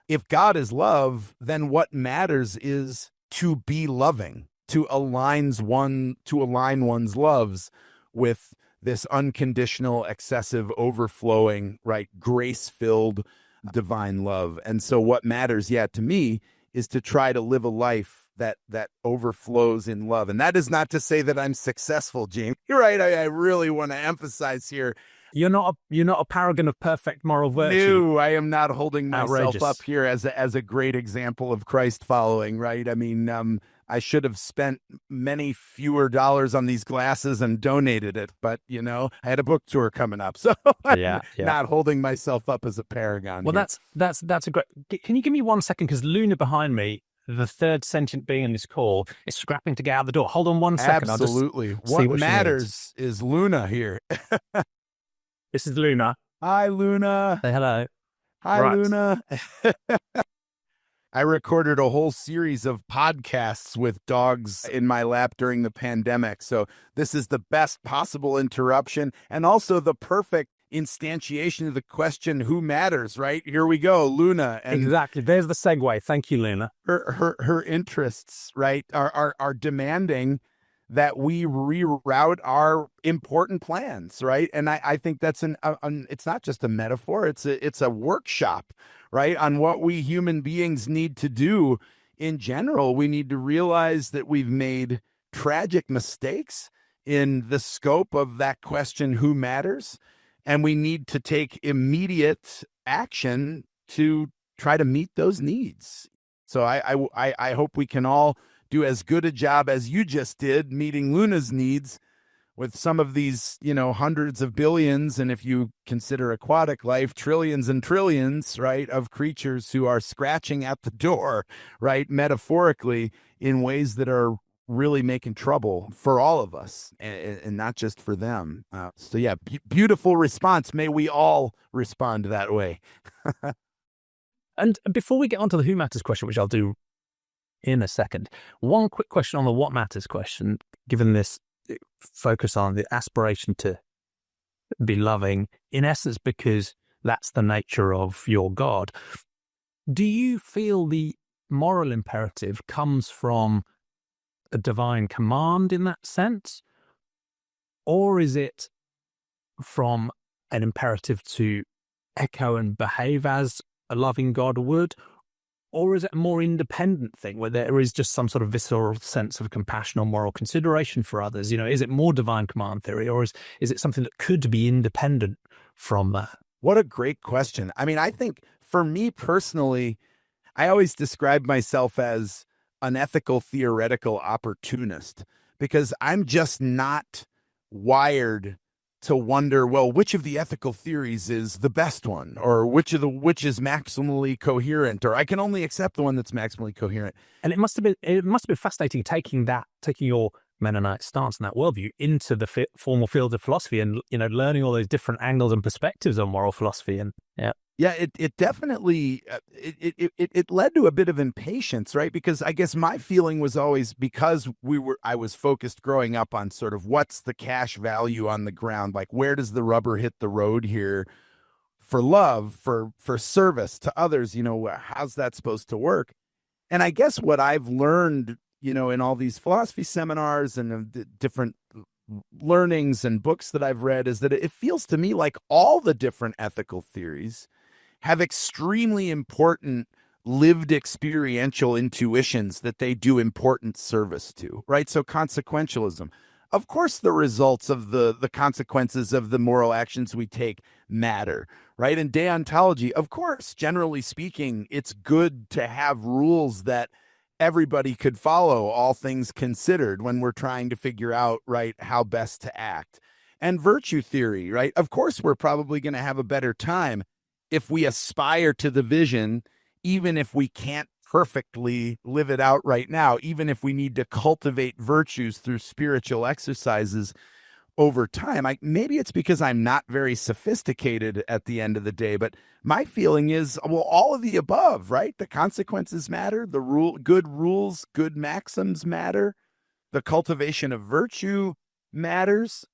If God is love, then what matters is to be loving, to align one's loves with this unconditional, excessive, overflowing, right, grace-filled divine love. And so what matters, to me, is to try to live a life that overflows in love. And that is not to say that I'm successful, James. You're right. I really want to emphasize here. You're not a paragon of perfect moral virtue. No, I am not holding myself Outrageous. Up here as a great example of Christ following, right? I mean, I should have spent many fewer dollars on these glasses and donated it, but I had a book tour coming up, so I'm not holding myself up as a paragon. Well, here. that's a great. Can you give me 1 second? Because Luna behind me, the third sentient being in this call, is scrapping to get out the door. Hold on 1 second. Absolutely. What matters is Luna here. This is Luna. Hi, Luna. Say hello. Hi, right. Luna. I recorded a whole series of podcasts with dogs in my lap during the pandemic. So this is the best possible interruption and also the perfect instantiation of the question, who matters, right? Here we go, Luna. And exactly. There's the segue. Thank you, Luna. Her interests, right, are demanding that we reroute our important plans, right? And I think that's it's not just a metaphor, it's a workshop, right, on what we human beings need to do in general. We need to realize that we've made tragic mistakes in the scope of that question, who matters? And we need to take immediate action to try to meet those needs. So I hope we can all do as good a job as you just did meeting Luna's needs with some of these, hundreds of billions, and if you consider aquatic life, trillions and trillions, right, of creatures who are scratching at the door, right, metaphorically, in ways that are really making trouble for all of us and not just for them. Beautiful response. May we all respond that way. And before we get on to the who matters question, which I'll do in a second, one quick question on the what matters question, given this focus on the aspiration to be loving, in essence, because that's the nature of your God. Do you feel the moral imperative comes from a divine command in that sense? Or is it from an imperative to echo and behave as a loving God would? Or is it a more independent thing where there is just some sort of visceral sense of compassion or moral consideration for others? Is it more divine command theory, or is it something that could be independent from that? What a great question. I mean, I think for me personally, I always describe myself as an ethical theoretical opportunist because I'm just not wired to wonder, well, which of the ethical theories is the best one, or which is maximally coherent, or I can only accept the one that's maximally coherent. And it must have been fascinating taking your Mennonite stance and that worldview into the formal field of philosophy, and learning all those different angles and perspectives on moral philosophy. And it definitely it led to a bit of impatience, right? Because I guess my feeling was always, because I was focused growing up on sort of what's the cash value on the ground, like where does the rubber hit the road here for love, for service to others, how's that supposed to work? And I guess what I've learned, in all these philosophy seminars and the different learnings and books that I've read, is that it feels to me like all the different ethical theories have extremely important lived experiential intuitions that they do important service to, right? So consequentialism. Of course, the results of the consequences of the moral actions we take matter, right? And deontology, of course, generally speaking, it's good to have rules that everybody could follow, all things considered, when we're trying to figure out, right, how best to act. And virtue theory, right? Of course, we're probably going to have a better time if we aspire to the vision, even if we can't perfectly live it out right now, even if we need to cultivate virtues through spiritual exercises over time. Maybe it's because I'm not very sophisticated at the end of the day, but my feeling is, well, all of the above, right? The consequences matter, good rules, good maxims matter, the cultivation of virtue matters.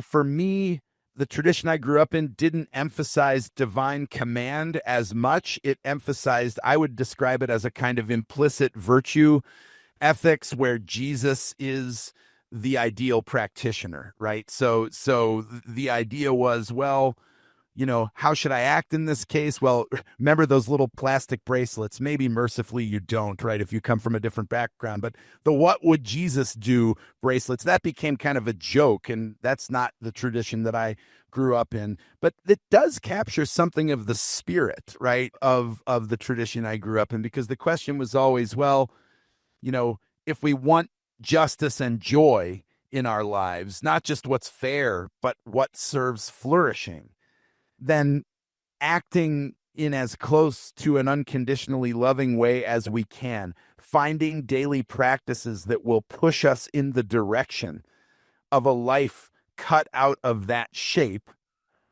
For me, the tradition I grew up in didn't emphasize divine command as much. It emphasized, I would describe it as a kind of implicit virtue ethics where Jesus is the ideal practitioner, right? So the idea was, well, how should I act in this case? Well, remember those little plastic bracelets? Maybe mercifully you don't, right? If you come from a different background, but the what would Jesus do bracelets, that became kind of a joke. And that's not the tradition that I grew up in, but it does capture something of the spirit, right? Of the tradition I grew up in, because the question was always, well, if we want justice and joy in our lives, not just what's fair, but what serves flourishing, then acting in as close to an unconditionally loving way as we can, finding daily practices that will push us in the direction of a life cut out of that shape,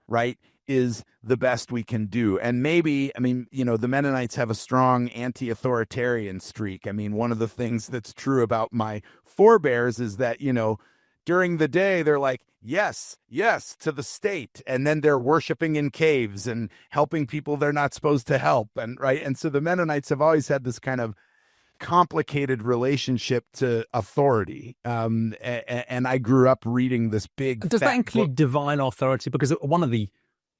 right, is the best we can do. And maybe, the Mennonites have a strong anti-authoritarian streak. One of the things that's true about my forebears is that, during the day, they're like, yes to the state. And then they're worshiping in caves and helping people they're not supposed to help. And right. And so the Mennonites have always had this kind of complicated relationship to authority. And I grew up reading this big. Does that include divine authority? Because one of the,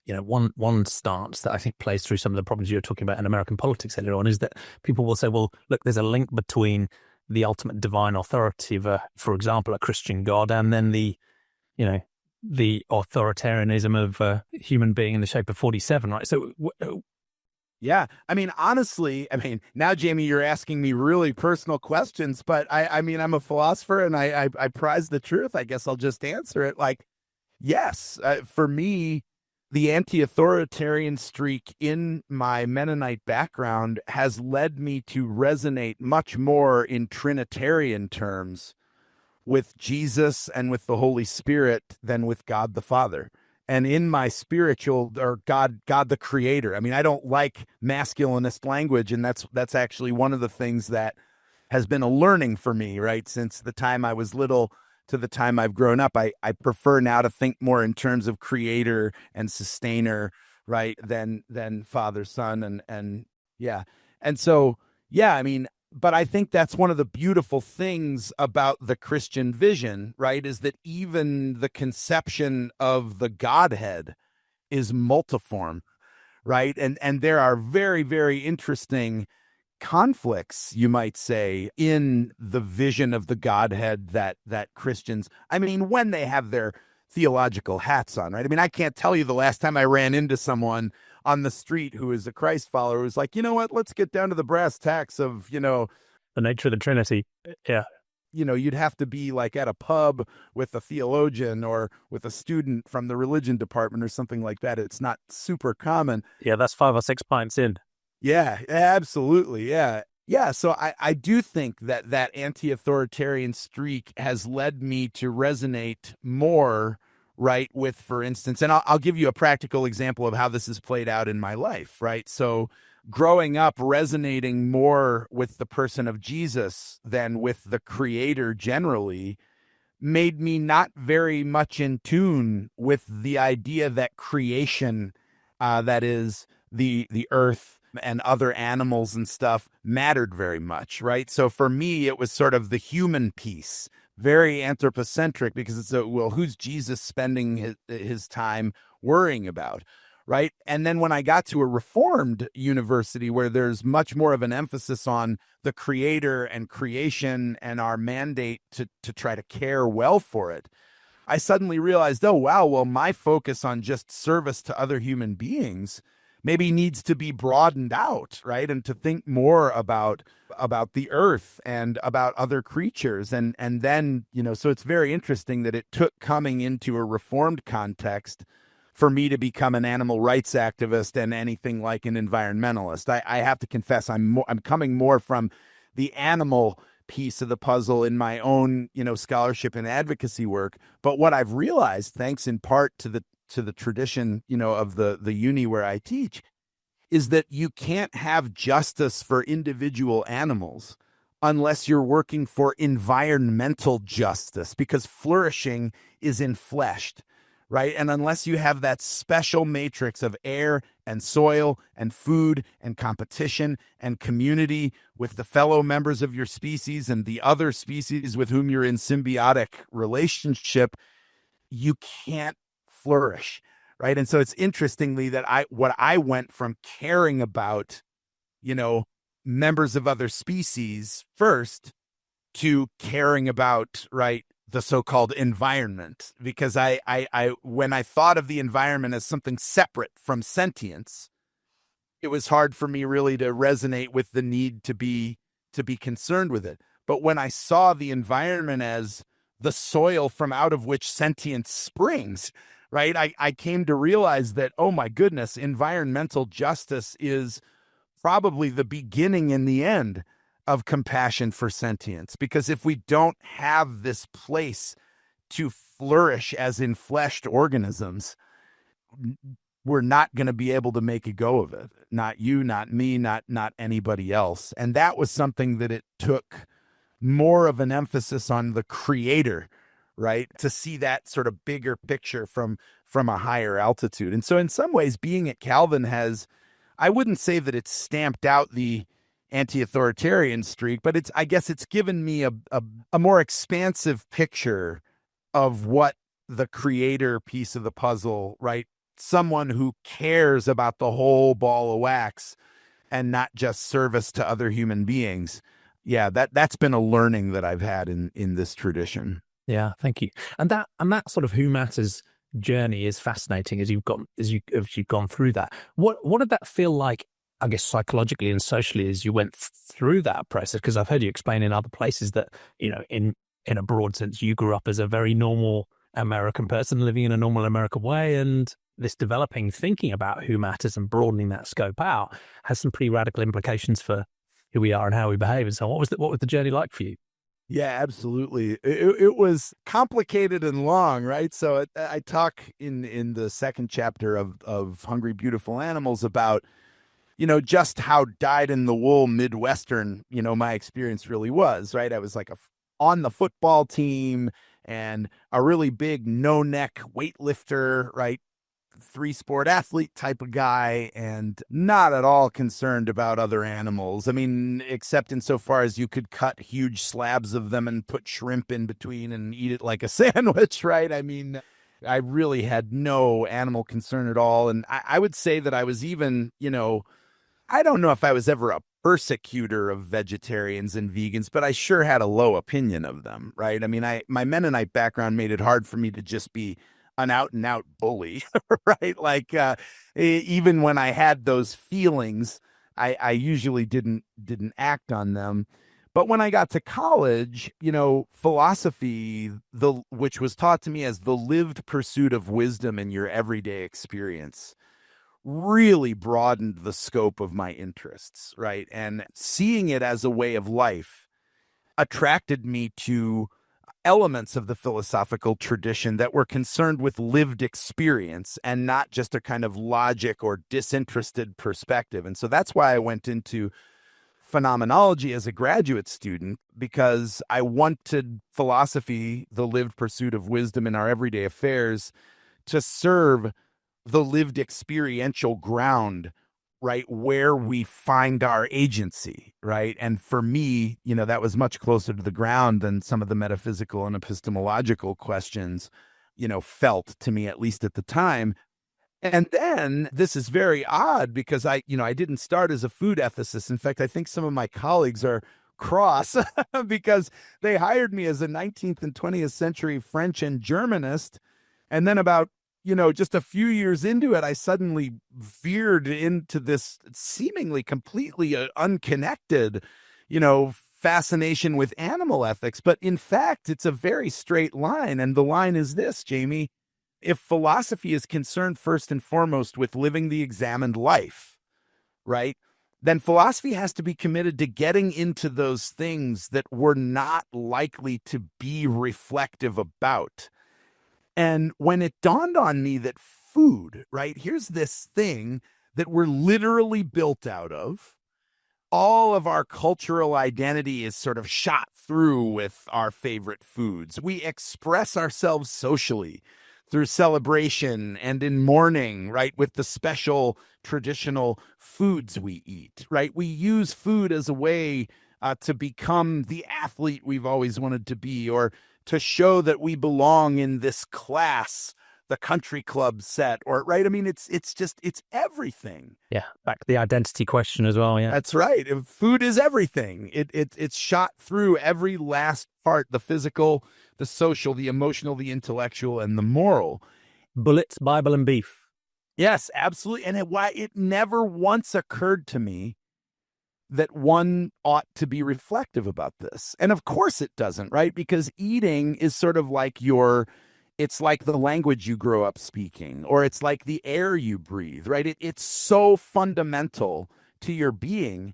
one stance that I think plays through some of the problems you were talking about in American politics earlier on is that people will say, well, look, there's a link between the ultimate divine authority of, for example, a Christian God, and then the authoritarianism of a human being in the shape of 47, right? So, yeah, honestly, now, Jamie, you're asking me really personal questions, but I'm a philosopher and I prize the truth. I guess I'll just answer it like, yes, for me, the anti-authoritarian streak in my Mennonite background has led me to resonate much more in Trinitarian terms with Jesus and with the Holy Spirit than with God the Father. And in my spiritual, or God the Creator. I don't like masculinist language, and that's actually one of the things that has been a learning for me, right? Since the time I was little to the time I've grown up, I prefer now to think more in terms of creator and sustainer, right, than Father, Son, and yeah. And so, yeah, But I think that's one of the beautiful things about the Christian vision, right? Is that even the conception of the Godhead is multiform, right? And there are very, very interesting conflicts, you might say, in the vision of the Godhead that Christians, I mean, when they have their theological hats on, right? I mean, I can't tell you the last time I ran into someone on the street who is a Christ follower who's like, you know what, let's get down to the brass tacks of, The nature of the Trinity. Yeah. you'd have to be like at a pub with a theologian or with a student from the religion department or something like that. It's not super common. Yeah, that's 5 or 6 pints in. Yeah, absolutely. Yeah. Yeah. So I do think that anti-authoritarian streak has led me to resonate more, right, with, for instance, and I'll give you a practical example of how this has played out in my life, right? So growing up, resonating more with the person of Jesus than with the creator generally made me not very much in tune with the idea that creation, that is the earth and other animals and stuff, mattered very much, right? So for me, it was sort of the human piece, very anthropocentric, because it's well, who's Jesus spending his time worrying about? Right. And then when I got to a Reformed university where there's much more of an emphasis on the creator and creation and our mandate to try to care well for it, I suddenly realized, oh, wow, well, my focus on just service to other human beings maybe needs to be broadened out, right? And to think more about the earth and about other creatures. And then, so it's very interesting that it took coming into a Reformed context for me to become an animal rights activist and anything like an environmentalist. I have to confess, I'm coming more from the animal piece of the puzzle in my own, scholarship and advocacy work. But what I've realized, thanks in part to the tradition, of the uni where I teach, is that you can't have justice for individual animals unless you're working for environmental justice, because flourishing is enfleshed, right? And unless you have that special matrix of air and soil and food and competition and community with the fellow members of your species and the other species with whom you're in symbiotic relationship, you can't flourish, right? And so it's interestingly that I went from caring about, members of other species first to caring about, right, the so-called environment, because I when I thought of the environment as something separate from sentience, it was hard for me really to resonate with the need to be concerned with it. But when I saw the environment as the soil from out of which sentience springs, right, I came to realize that, oh my goodness, environmental justice is probably the beginning and the end of compassion for sentience. Because if we don't have this place to flourish as enfleshed organisms, we're not going to be able to make a go of it. Not you, not me, not anybody else. And that was something that it took more of an emphasis on the creator, right, to see that sort of bigger picture from a higher altitude. And so in some ways, being at Calvin has, I wouldn't say that it's stamped out the anti-authoritarian streak, but I guess it's given me a more expansive picture of what the creator piece of the puzzle, right? Someone who cares about the whole ball of wax and not just service to other human beings. Yeah, that's been a learning that I've had in this tradition. Yeah, thank you. And that sort of who matters journey is fascinating as you've gone through that. What did that feel like, I guess, psychologically and socially as you went through that process? Because I've heard you explain in other places that, in a broad sense, you grew up as a very normal American person living in a normal American way, and this developing thinking about who matters and broadening that scope out has some pretty radical implications for who we are and how we behave. And so what was the journey like for you? Yeah, absolutely. It was complicated and long, right? So I talk in the second chapter of Hungry, Beautiful Animals about, just how dyed-in-the-wool Midwestern, my experience really was, right? I was like on the football team and a really big no-neck weightlifter, right? three-sport athlete type of guy and not at all concerned about other animals. I mean, except insofar as you could cut huge slabs of them and put shrimp in between and eat it like a sandwich, right? I mean, I really had no animal concern at all. And I would say that I was even, I don't know if I was ever a persecutor of vegetarians and vegans, but I sure had a low opinion of them, right? I mean, my Mennonite background made it hard for me to just be an out and out bully, right? Like, even when I had those feelings, I usually didn't act on them. But when I got to college, philosophy, which was taught to me as the lived pursuit of wisdom in your everyday experience, really broadened the scope of my interests, right? And seeing it as a way of life attracted me to elements of the philosophical tradition that were concerned with lived experience and not just a kind of logic or disinterested perspective. And so that's why I went into phenomenology as a graduate student, because I wanted philosophy, the lived pursuit of wisdom in our everyday affairs, to serve the lived experiential ground, right, where we find our agency, right? And for me, that was much closer to the ground than some of the metaphysical and epistemological questions, felt to me, at least at the time. And then this is very odd because I didn't start as a food ethicist. In fact, I think some of my colleagues are cross because they hired me as a 19th and 20th century French and Germanist. And then about, just a few years into it, I suddenly veered into this seemingly completely unconnected, fascination with animal ethics. But in fact, it's a very straight line. And the line is this, Jamie. If philosophy is concerned first and foremost with living the examined life, right, then philosophy has to be committed to getting into those things that we're not likely to be reflective about. And when it dawned on me that food, right, here's this thing that we're literally built out of. All of our cultural identity is sort of shot through with our favorite foods. We express ourselves socially through celebration and in mourning, right, with the special traditional foods we eat, right? We use food as a way to become the athlete we've always wanted to be, or to show that we belong in this class, the country club set, or, right? I mean, it's everything. Yeah, back to the identity question as well, yeah. That's right. Food is everything. It's shot through every last part, the physical, the social, the emotional, the intellectual, and the moral. Bullets, Bible, and beef. Yes, absolutely. And it never once occurred to me that one ought to be reflective about this. And of course it doesn't, right? Because eating is sort of like it's like the language you grow up speaking, or it's like the air you breathe, right? It's so fundamental to your being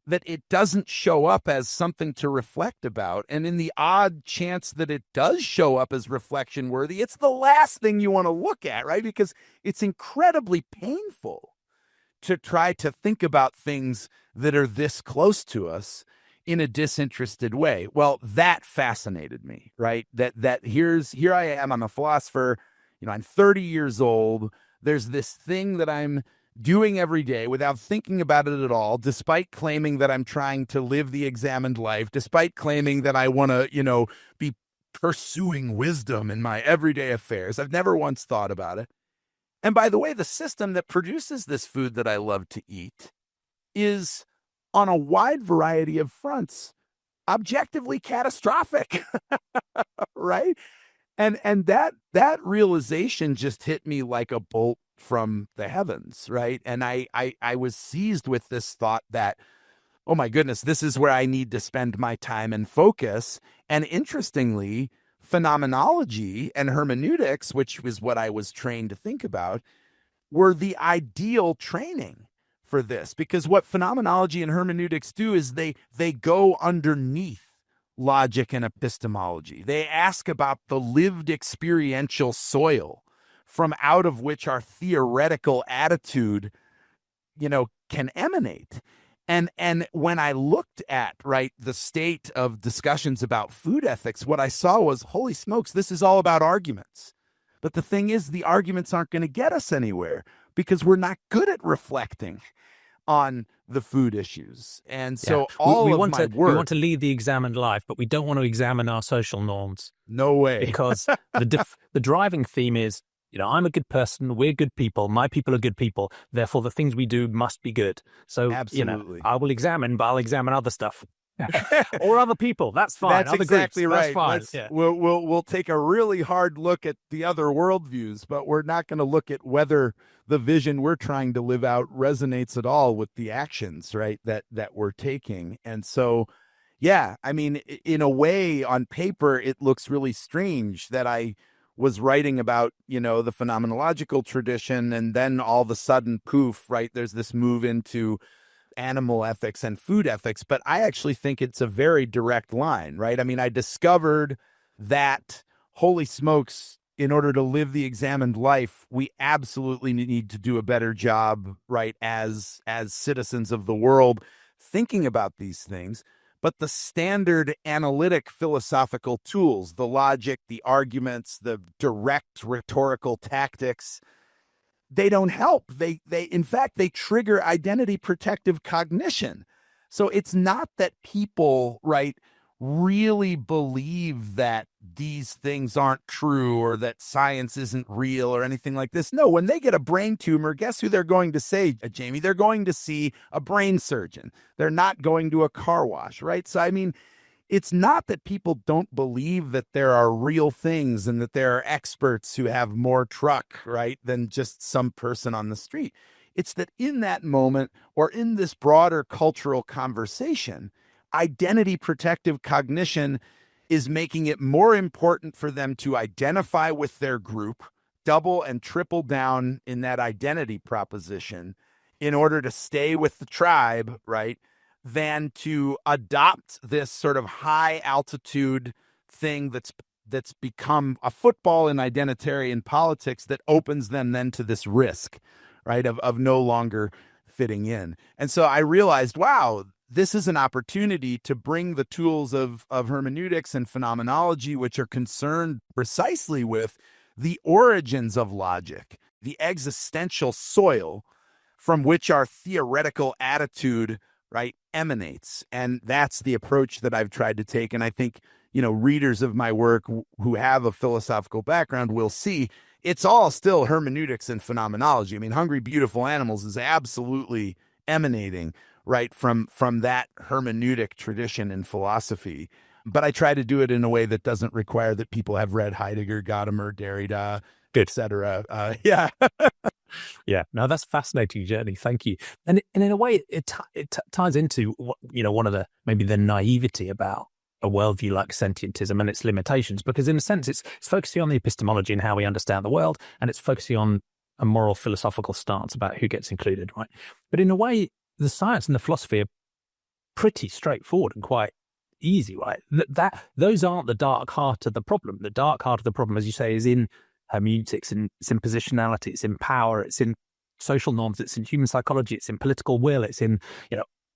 that it doesn't show up as something to reflect about. And in the odd chance that it does show up as reflection worthy, it's the last thing you want to look at, right? Because it's incredibly painful to try to think about things that are this close to us in a disinterested way. Well, that fascinated me, right? That here I am, I'm a philosopher, I'm 30 years old. There's this thing that I'm doing every day without thinking about it at all, despite claiming that I'm trying to live the examined life, despite claiming that I want to, be pursuing wisdom in my everyday affairs. I've never once thought about it. And by the way, the system that produces this food that I love to eat is, on a wide variety of fronts, objectively catastrophic, right? And that realization just hit me like a bolt from the heavens, right? And I was seized with this thought that, oh my goodness, this is where I need to spend my time and focus. And interestingly, phenomenology and hermeneutics, which was what I was trained to think about, were the ideal training for this. Because what phenomenology and hermeneutics do is they go underneath logic and epistemology. They ask about the lived experiential soil from out of which our theoretical attitude, can emanate. And when I looked at, right, the state of discussions about food ethics, what I saw was, holy smokes, this is all about arguments. But the thing is, the arguments aren't going to get us anywhere because we're not good at reflecting on the food issues. And so we of want my to work, we want to lead the examined life, but we don't want to examine our social norms. No way. Because the driving theme is, I'm a good person, we're good people, my people are good people, therefore the things we do must be good. So, Absolutely. I will examine, but I'll examine other stuff. Or other people, that's fine. That's other exactly groups, right. That's fine. We'll take a really hard look at the other worldviews, but we're not going to look at whether the vision we're trying to live out resonates at all with the actions, right, that we're taking. And so, yeah, I mean, in a way, on paper, it looks really strange that I was writing about, the phenomenological tradition, and then all of a sudden, poof, right, there's this move into animal ethics and food ethics. But I actually think it's a very direct line, right? I mean, I discovered that, holy smokes, in order to live the examined life, we absolutely need to do a better job, right, as citizens of the world, thinking about these things. But the standard analytic philosophical tools, the logic, the arguments, the direct rhetorical tactics, they don't help. In fact, they trigger identity protective cognition. So it's not that people, right, really believe that these things aren't true or that science isn't real or anything like this. No, when they get a brain tumor, guess who they're going to say, Jamie? They're going to see a brain surgeon. They're not going to a car wash, right? So, I mean, it's not that people don't believe that there are real things and that there are experts who have more truck, right, than just some person on the street. It's that in that moment or in this broader cultural conversation, identity protective cognition is making it more important for them to identify with their group, double and triple down in that identity proposition in order to stay with the tribe, right, than to adopt this sort of high altitude thing that's become a football in identitarian politics that opens them then to this risk, right, of no longer fitting in. And so I realized, wow, this is an opportunity to bring the tools of hermeneutics and phenomenology, which are concerned precisely with the origins of logic, the existential soil from which our theoretical attitude, right, emanates. And that's the approach that I've tried to take. And I think, readers of my work who have a philosophical background will see it's all still hermeneutics and phenomenology. I mean, Hungry, Beautiful Animals is absolutely emanating, right, from that hermeneutic tradition in philosophy. But I try to do it in a way that doesn't require that people have read Heidegger, Gadamer, Derrida, etc. Yeah. Yeah, no, that's a fascinating journey. Thank you. And in a way, it ties into one of maybe the naivety about a worldview like sentientism and its limitations, because in a sense, it's focusing on the epistemology and how we understand the world, and it's focusing on a moral philosophical stance about who gets included, right? But in a way, the science and the philosophy are pretty straightforward and quite easy, right? Those aren't the dark heart of the problem. The dark heart of the problem, as you say, is in hermeneutics, and it's in positionality, it's in power, it's in social norms, it's in human psychology, it's in political will, it's in,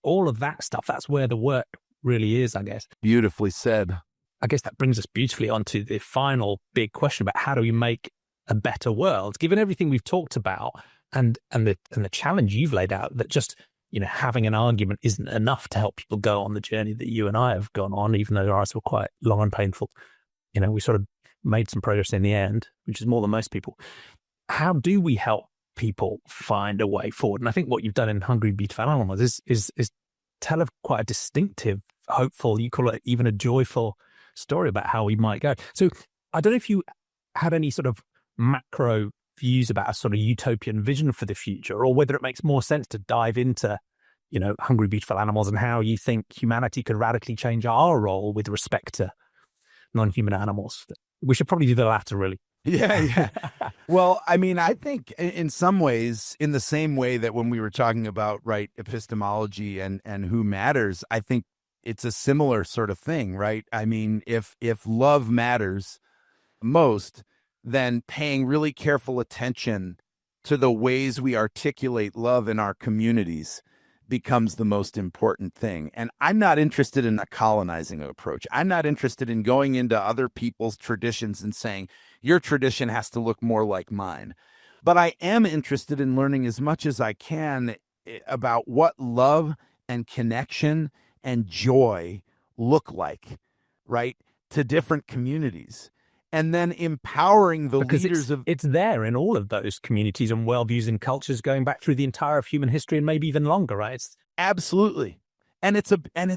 all of that stuff. That's where the work really is, I guess. Beautifully said. I guess that brings us beautifully onto the final big question about how do we make a better world, given everything we've talked about and the challenge you've laid out, that just, having an argument isn't enough to help people go on the journey that you and I have gone on, even though ours were quite long and painful. We sort of made some progress in the end, which is more than most people. How do we help people find a way forward? And I think what you've done in Hungry, Beautiful Animals is tell quite a distinctive, hopeful, you call it even a joyful story about how we might go. So I don't know if you had any sort of macro views about a sort of utopian vision for the future, or whether it makes more sense to dive into, Hungry, Beautiful Animals and how you think humanity could radically change our role with respect to non-human animals. We should probably do the latter, really. Yeah. Well, I mean, I think in some ways, in the same way that when we were talking about, right, epistemology and who matters, I think it's a similar sort of thing, right? I mean, if love matters most, then paying really careful attention to the ways we articulate love in our communities becomes the most important thing. And I'm not interested in a colonizing approach. I'm not interested in going into other people's traditions and saying, your tradition has to look more like mine. But I am interested in learning as much as I can about what love and connection and joy look like, right, to different communities. And then empowering the because leaders of it's there in all of those communities and worldviews and cultures going back through the entire of human history and maybe even longer, right? absolutely. And it's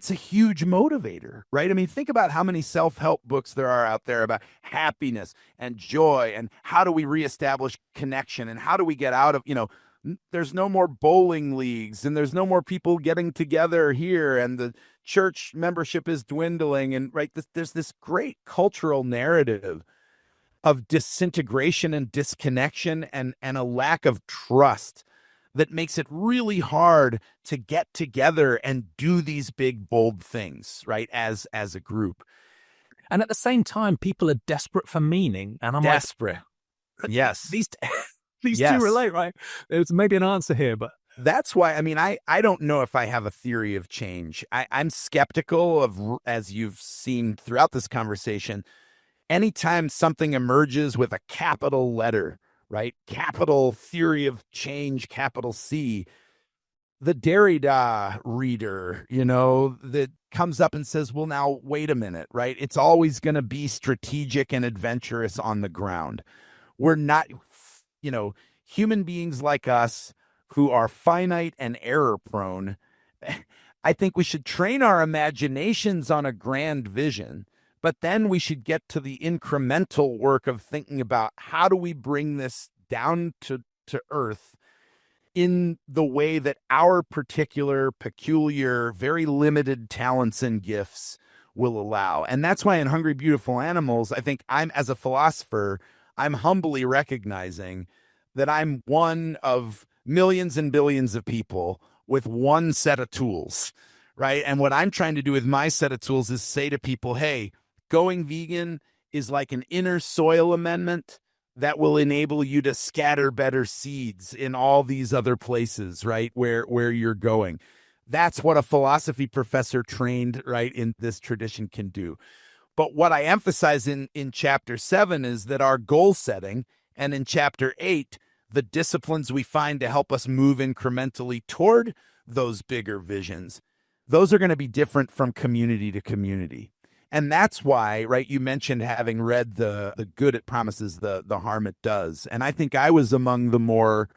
a huge motivator, right? I mean, think about how many self-help books there are out there about happiness and joy and how do we reestablish connection and how do we get out of, there's no more bowling leagues and there's no more people getting together here and the church membership is dwindling and right there's this great cultural narrative of disintegration and disconnection and a lack of trust that makes it really hard to get together and do these big bold things, right, as a group. And at the same time, people are desperate for meaning, and I'm desperate. Yes, these yes. two relate, right? There's maybe an answer here, but that's why, I mean, I don't know if I have a theory of change. I'm skeptical of, as you've seen throughout this conversation, anytime something emerges with a capital letter, right? Capital theory of change, capital C, the Derrida reader, that comes up and says, well, now, wait a minute, right? It's always going to be strategic and adventurous on the ground. We're not, human beings like us who are finite and error prone. I think we should train our imaginations on a grand vision, but then we should get to the incremental work of thinking about how do we bring this down to earth in the way that our particular, peculiar, very limited talents and gifts will allow. And that's why in Hungry, Beautiful Animals, I think as a philosopher, I'm humbly recognizing that I'm one of millions and billions of people with one set of tools, right? And what I'm trying to do with my set of tools is say to people, hey, going vegan is like an inner soil amendment that will enable you to scatter better seeds in all these other places, right, where you're going. That's what a philosophy professor trained, right, in this tradition can do. But what I emphasize in chapter 7 is that our goal setting, and in chapter 8, the disciplines we find to help us move incrementally toward those bigger visions, those are going to be different from community to community. And that's why, right, you mentioned having read the good it promises, the harm it does. And I think I was among the more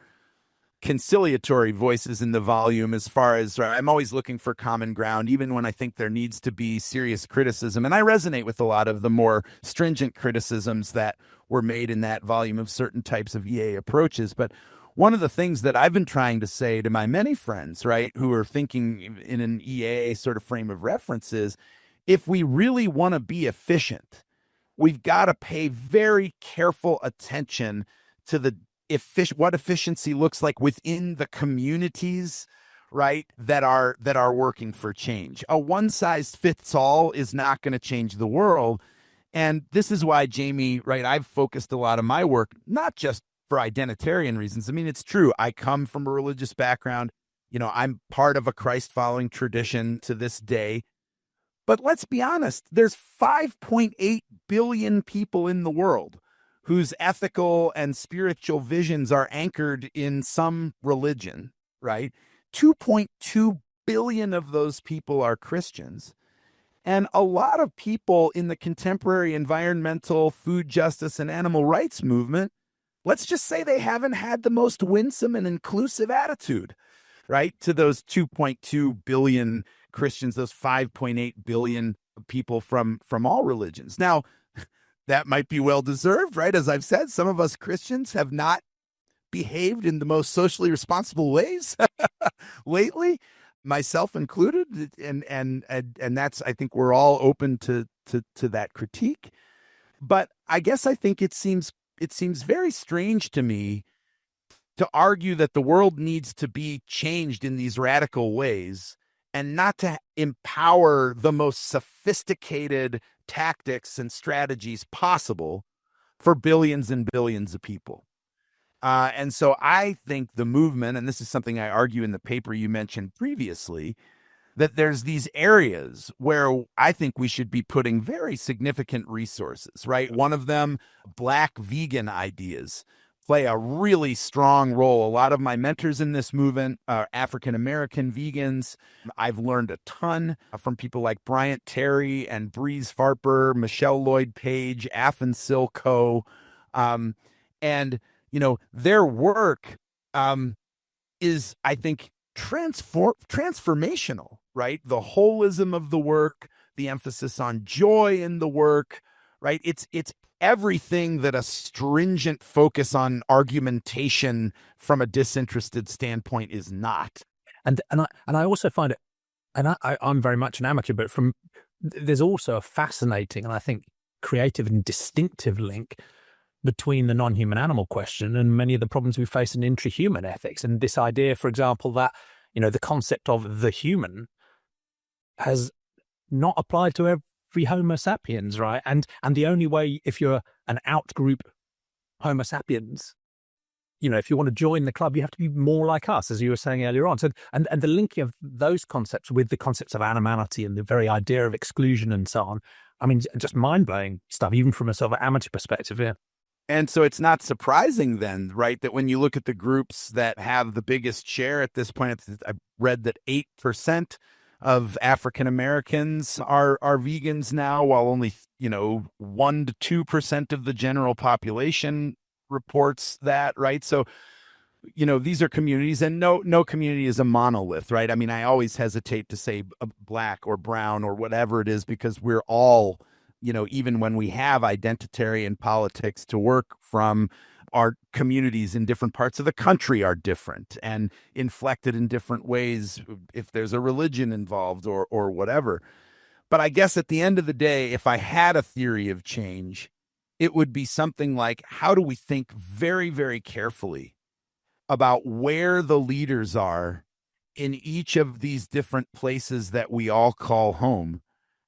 conciliatory voices in the volume as far as, right, I'm always looking for common ground, even when I think there needs to be serious criticism. And I resonate with a lot of the more stringent criticisms that were made in that volume of certain types of EA approaches. But one of the things that I've been trying to say to my many friends, right, who are thinking in an EA sort of frame of reference is, if we really want to be efficient, we've got to pay very careful attention to what efficiency looks like within the communities, right, that are working for change. A one-size-fits-all is not going to change the world. And this is why, Jamie, right, I've focused a lot of my work, not just for identitarian reasons. I mean, it's true. I come from a religious background. I'm part of a Christ-following tradition to this day. But let's be honest, there's 5.8 billion people in the world whose ethical and spiritual visions are anchored in some religion, right? 2.2 billion of those people are Christians. And a lot of people in the contemporary environmental, food justice, and animal rights movement, let's just say they haven't had the most winsome and inclusive attitude, right, to those 2.2 billion Christians, those 5.8 billion people from all religions. Now, that might be well-deserved, right? As I've said, some of us Christians have not behaved in the most socially responsible ways lately, myself included. And that's, I think we're all open to that critique. But I guess I think it seems very strange to me to argue that the world needs to be changed in these radical ways and not to empower the most sophisticated tactics and strategies possible for billions and billions of people. And so I think the movement, and this is something I argue in the paper you mentioned previously, that there's these areas where I think we should be putting very significant resources, right? One of them, Black vegan ideas play a really strong role. A lot of my mentors in this movement are African-American vegans. I've learned a ton from people like Bryant Terry and Breeze Farper, Michelle Loyd-Paige, Afan Silko. And, their work is, I think, transformational, right? The holism of the work, the emphasis on joy in the work, right? It's everything that a stringent focus on argumentation from a disinterested standpoint is not. And I also find it, and I'm very much an amateur, but there's also a fascinating and I think creative and distinctive link between the non-human animal question and many of the problems we face in intrahuman ethics. And this idea, for example, that, the concept of the human has not applied to every Homo sapiens, right? And the only way, if you're an outgroup Homo sapiens, if you want to join the club, you have to be more like us, as you were saying earlier on. So, and the linking of those concepts with the concepts of animality and the very idea of exclusion and so on, I mean, just mind-blowing stuff, even from a sort of amateur perspective, yeah. And so it's not surprising then, right, that when you look at the groups that have the biggest share at this point, I've read that 8% of African Americans are vegans now, while only 1 to 2% of the general population reports that, right? So these are communities, and no community is a monolith, right? I mean, I always hesitate to say black or brown or whatever it is, because we're all, even when we have identitarian politics to work from, our communities in different parts of the country are different and inflected in different ways if there's a religion involved or whatever. But I guess at the end of the day, if I had a theory of change, it would be something like, how do we think very, very carefully about where the leaders are in each of these different places that we all call home?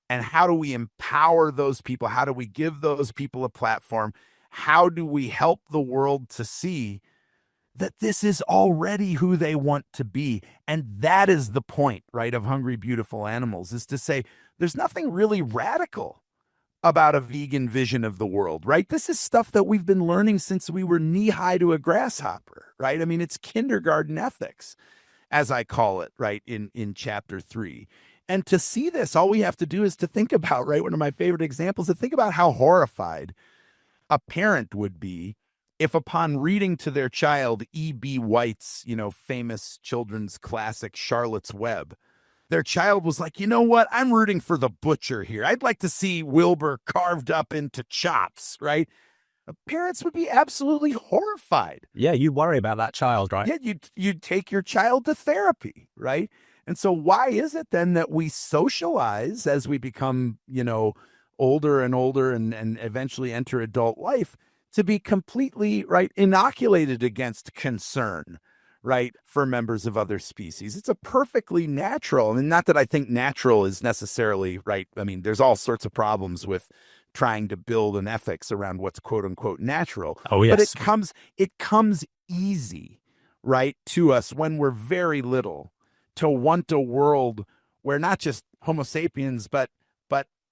And how do we empower those people? How do we give those people a platform? How do we help the world to see that this is already who they want to be? And that is the point, right, of Hungry, Beautiful Animals, is to say there's nothing really radical about a vegan vision of the world, right? This is stuff that we've been learning since we were knee-high to a grasshopper, right? I mean, it's kindergarten ethics, as I call it, right, in chapter 3. And to see this, all we have to do is to think about, right, one of my favorite examples, to think about how horrified a parent would be if, upon reading to their child E.B. White's, famous children's classic Charlotte's Web, their child was like, you know what, I'm rooting for the butcher here. I'd like to see Wilbur carved up into chops, right? Parents would be absolutely horrified. Yeah, you worry about that child, right? Yeah, you'd take your child to therapy, right? And so why is it then that we socialize as we become, older and older and eventually enter adult life to be completely, right, inoculated against concern, right, for members of other species? It's a perfectly natural, and not that I think natural is necessarily right. I mean, there's all sorts of problems with trying to build an ethics around what's quote unquote natural. Oh, yes. But it comes easy, right, to us when we're very little, to want a world where not just Homo sapiens, but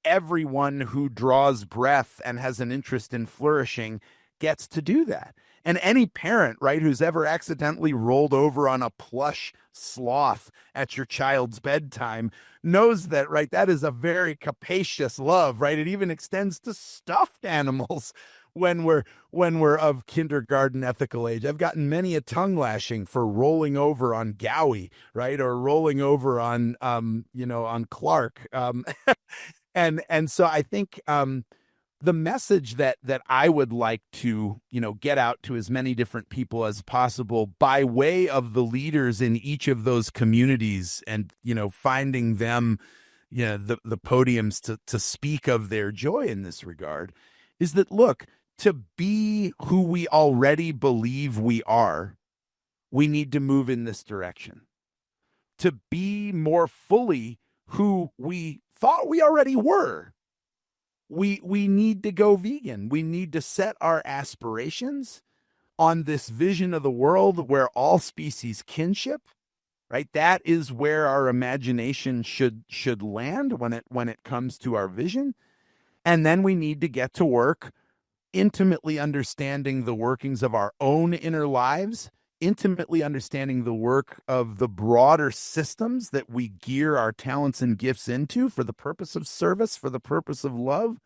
everyone who draws breath and has an interest in flourishing gets to do that. And any parent, right, who's ever accidentally rolled over on a plush sloth at your child's bedtime knows that, right, that is a very capacious love, right? It even extends to stuffed animals when we're of kindergarten ethical age. I've gotten many a tongue lashing for rolling over on Gowie, right, or rolling over on on Clark. And so I think the message that I would like to, get out to as many different people as possible by way of the leaders in each of those communities, and, finding them, the podiums to speak of their joy in this regard, is that, look, to be who we already believe we are, we need to move in this direction. To be more fully who we thought we already were, we need to go vegan. We need to set our aspirations on this vision of the world where all species kinship, right? That is where our imagination should land when it comes to our vision. And then we need to get to work intimately understanding the workings of our own inner lives, intimately understanding the work of the broader systems that we gear our talents and gifts into for the purpose of service, for the purpose of love.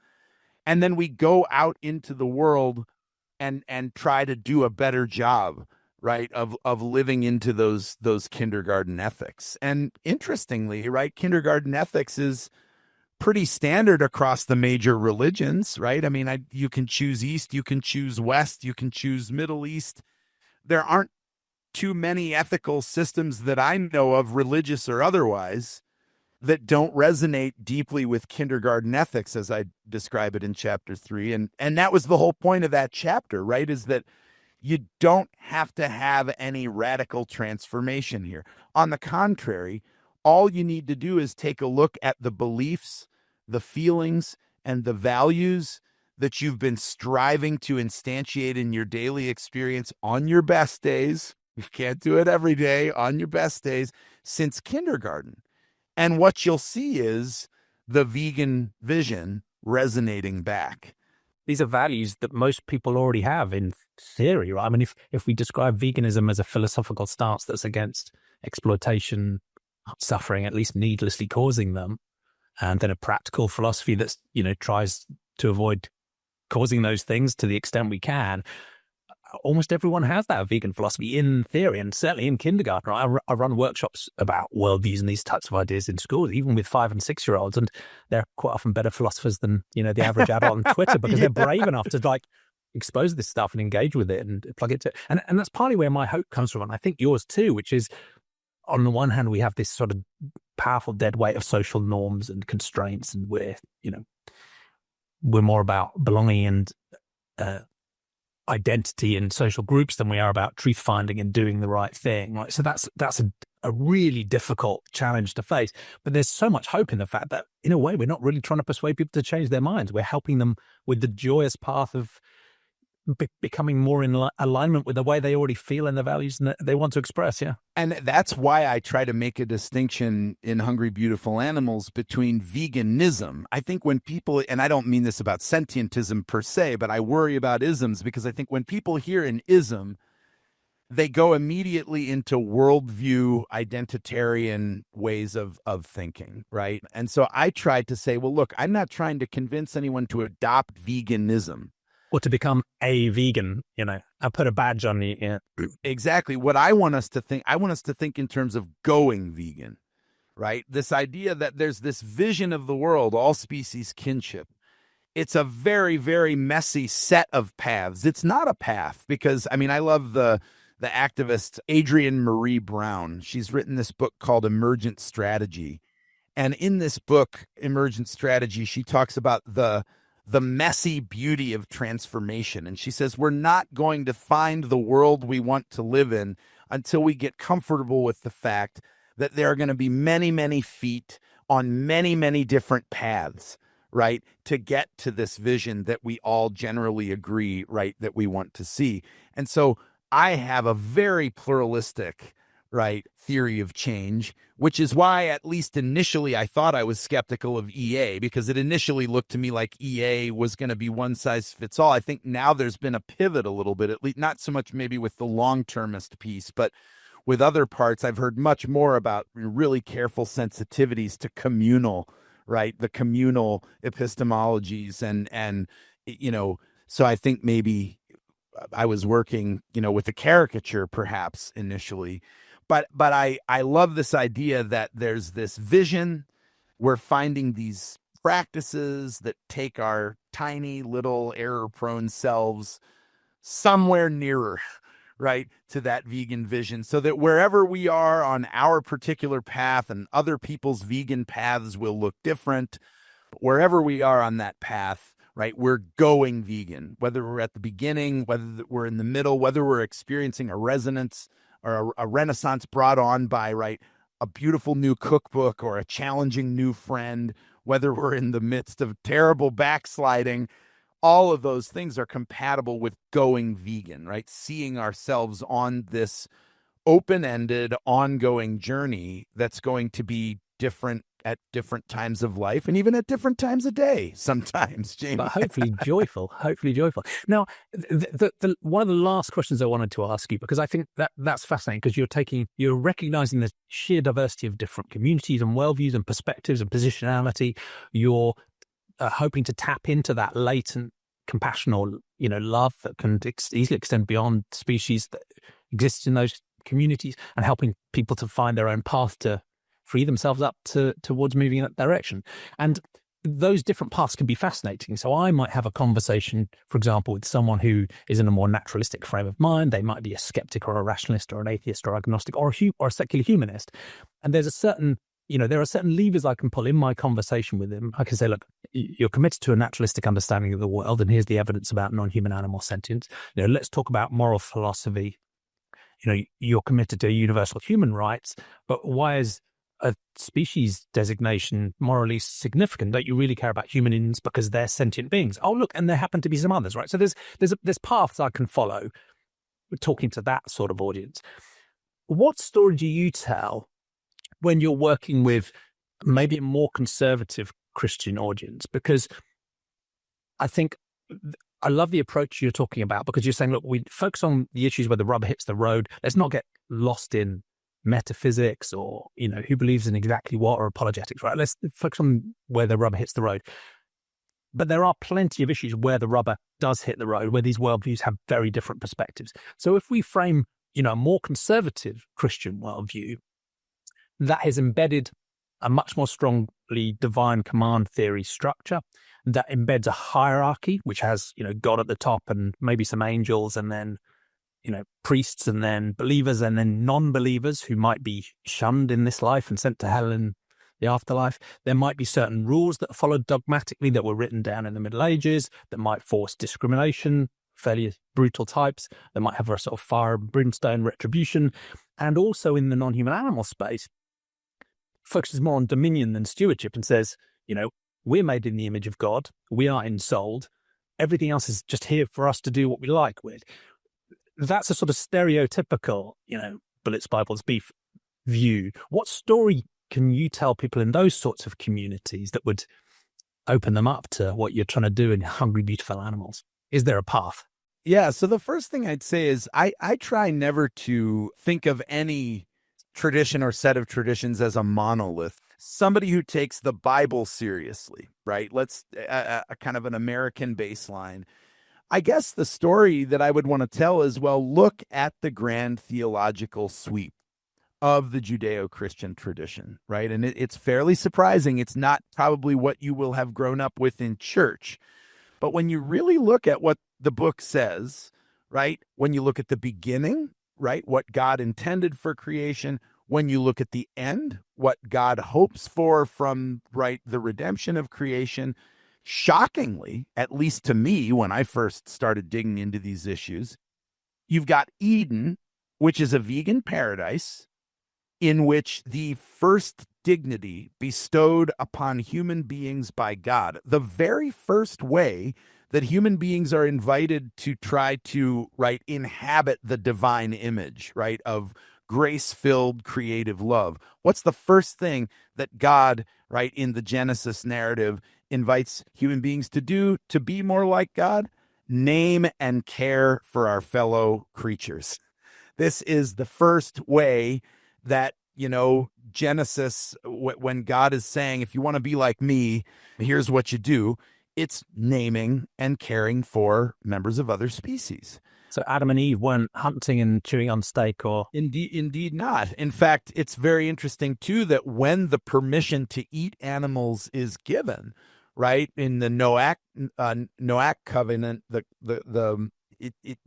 And then we go out into the world and try to do a better job, right, of living into those kindergarten ethics. And interestingly, right, kindergarten ethics is pretty standard across the major religions, right? I mean, you can choose East, you can choose West, you can choose Middle East. There aren't too many ethical systems that I know of, religious or otherwise, that don't resonate deeply with kindergarten ethics, as I describe it in chapter 3. And that was the whole point of that chapter, right? Is that you don't have to have any radical transformation here. On the contrary, all you need to do is take a look at the beliefs, the feelings, and the values that you've been striving to instantiate in your daily experience on your best days. You can't do it every day, on your best days, since kindergarten. And what you'll see is the vegan vision resonating back. These are values that most people already have in theory, right? I mean, if we describe veganism as a philosophical stance that's against exploitation, suffering, at least needlessly causing them, and then a practical philosophy that's, tries to avoid causing those things to the extent we can, almost everyone has that vegan philosophy in theory, and certainly in kindergarten. I run workshops about worldviews and these types of ideas in schools, even with 5 and 6 year olds, and they're quite often better philosophers than the average adult on Twitter because they're brave enough to expose this stuff and engage with it and plug it to. And that's partly where my hope comes from, and I think yours too, which is on the one hand we have this sort of powerful dead weight of social norms and constraints, and we're more about belonging and identity in social groups than we are about truth finding and doing the right thing. Right? So that's a really difficult challenge to face. But there's so much hope in the fact that, in a way, we're not really trying to persuade people to change their minds. We're helping them with the joyous path of becoming more in alignment with the way they already feel and the values they want to express. Yeah. And that's why I try to make a distinction in Hungry Beautiful Animals between veganism. I think when people, and I don't mean this about sentientism per se, but I worry about isms, because I think when people hear an ism, they go immediately into worldview, identitarian ways of thinking, right? And so I tried to say, well, look, I'm not trying to convince anyone to adopt veganism. Or to become a vegan, I put a badge on you. Yeah. Exactly. What I want us to think in terms of going vegan, right? This idea that there's this vision of the world, all species kinship. It's a very, very messy set of paths. It's not a path because, I love the activist Adrienne Marie Brown. She's written this book called Emergent Strategy. And in this book, Emergent Strategy, she talks about the messy beauty of transformation. And she says, we're not going to find the world we want to live in until we get comfortable with the fact that there are going to be many, many feet on many, many different paths, right, to get to this vision that we all generally agree, right, that we want to see. And so I have a very pluralistic, right, theory of change, which is why, at least initially, I thought I was skeptical of EA, because it initially looked to me like EA was going to be one size fits all. I think now there's been a pivot a little bit, at least not so much maybe with the long-termist piece, but with other parts, I've heard much more about really careful sensitivities to communal, right, the communal epistemologies. And so I think maybe I was working, with a caricature perhaps initially. But I love this idea that there's this vision. We're finding these practices that take our tiny little error-prone selves somewhere nearer, right, to that vegan vision, so that wherever we are on our particular path, and other people's vegan paths will look different, wherever we are on that path, right, we're going vegan, whether we're at the beginning, whether we're in the middle, whether we're experiencing a resonance or a renaissance brought on by, right, a beautiful new cookbook or a challenging new friend, whether we're in the midst of terrible backsliding, all of those things are compatible with going vegan, right? Seeing ourselves on this open-ended, ongoing journey that's going to be different at different times of life and even at different times of day sometimes, Jamie. But hopefully joyful, hopefully joyful. Now, one of the last questions I wanted to ask you, because I think that's fascinating, because you're recognizing the sheer diversity of different communities and worldviews and perspectives and positionality. You're hoping to tap into that latent compassion or, love that can easily extend beyond species that exist in those communities, and helping people to find their own path to free themselves up towards moving in that direction. And those different paths can be fascinating. So I might have a conversation, for example, with someone who is in a more naturalistic frame of mind. They might be a skeptic or a rationalist or an atheist or agnostic or a secular humanist. And there's there are certain levers I can pull in my conversation with him. I can say, look, you're committed to a naturalistic understanding of the world, and here's the evidence about non-human animal sentience. Let's talk about moral philosophy. You're committed to universal human rights, but why is a species designation morally significant? Don't you really care about humans because they're sentient beings? Oh, look, and there happen to be some others, right? So there's paths I can follow talking to that sort of audience. What story do you tell when you're working with maybe a more conservative Christian audience? Because I think I love the approach you're talking about, because you're saying, look, we focus on the issues where the rubber hits the road. Let's not get lost in metaphysics or, who believes in exactly what, or apologetics, right? Let's focus on where the rubber hits the road. But there are plenty of issues where the rubber does hit the road, where these worldviews have very different perspectives. So if we frame, a more conservative Christian worldview that has embedded a much more strongly divine command theory structure, that embeds a hierarchy, which has, God at the top and maybe some angels, and then priests, and then believers, and then non-believers who might be shunned in this life and sent to hell in the afterlife. There might be certain rules that are followed dogmatically that were written down in the Middle Ages that might force discrimination, fairly brutal types that might have a sort of fire and brimstone retribution. And also in the non-human animal space, focuses more on dominion than stewardship, and says, we're made in the image of God. We are ensouled. Everything else is just here for us to do what we like with. That's a sort of stereotypical, bullets, Bibles, beef view. What story can you tell people in those sorts of communities that would open them up to what you're trying to do in Hungry, Beautiful Animals? Is there a path? Yeah. So the first thing I'd say is I try never to think of any tradition or set of traditions as a monolith. Somebody who takes the Bible seriously, right? Let's a kind of an American baseline. I guess the story that I would want to tell is, well, look at the grand theological sweep of the Judeo-Christian tradition, right? And it's fairly surprising. It's not probably what you will have grown up with in church. But when you really look at what the book says, right? When you look at the beginning, right? What God intended for creation. When you look at the end, what God hopes for from, right, the redemption of creation. Shockingly, at least to me, when I first started digging into these issues, you've got Eden, which is a vegan paradise in which the first dignity bestowed upon human beings by God, the very first way that human beings are invited to try to, right, inhabit the divine image, right, of grace-filled creative love. What's the first thing that God, right, in the Genesis narrative invites human beings to do to be more like God? Name and care for our fellow creatures. This is the first way that, Genesis, when God is saying, if you want to be like me, here's what you do. It's naming and caring for members of other species. So Adam and Eve weren't hunting and chewing on steak, or? Indeed not. In fact, it's very interesting, too, that when the permission to eat animals is given, right, in the Noachic covenant, the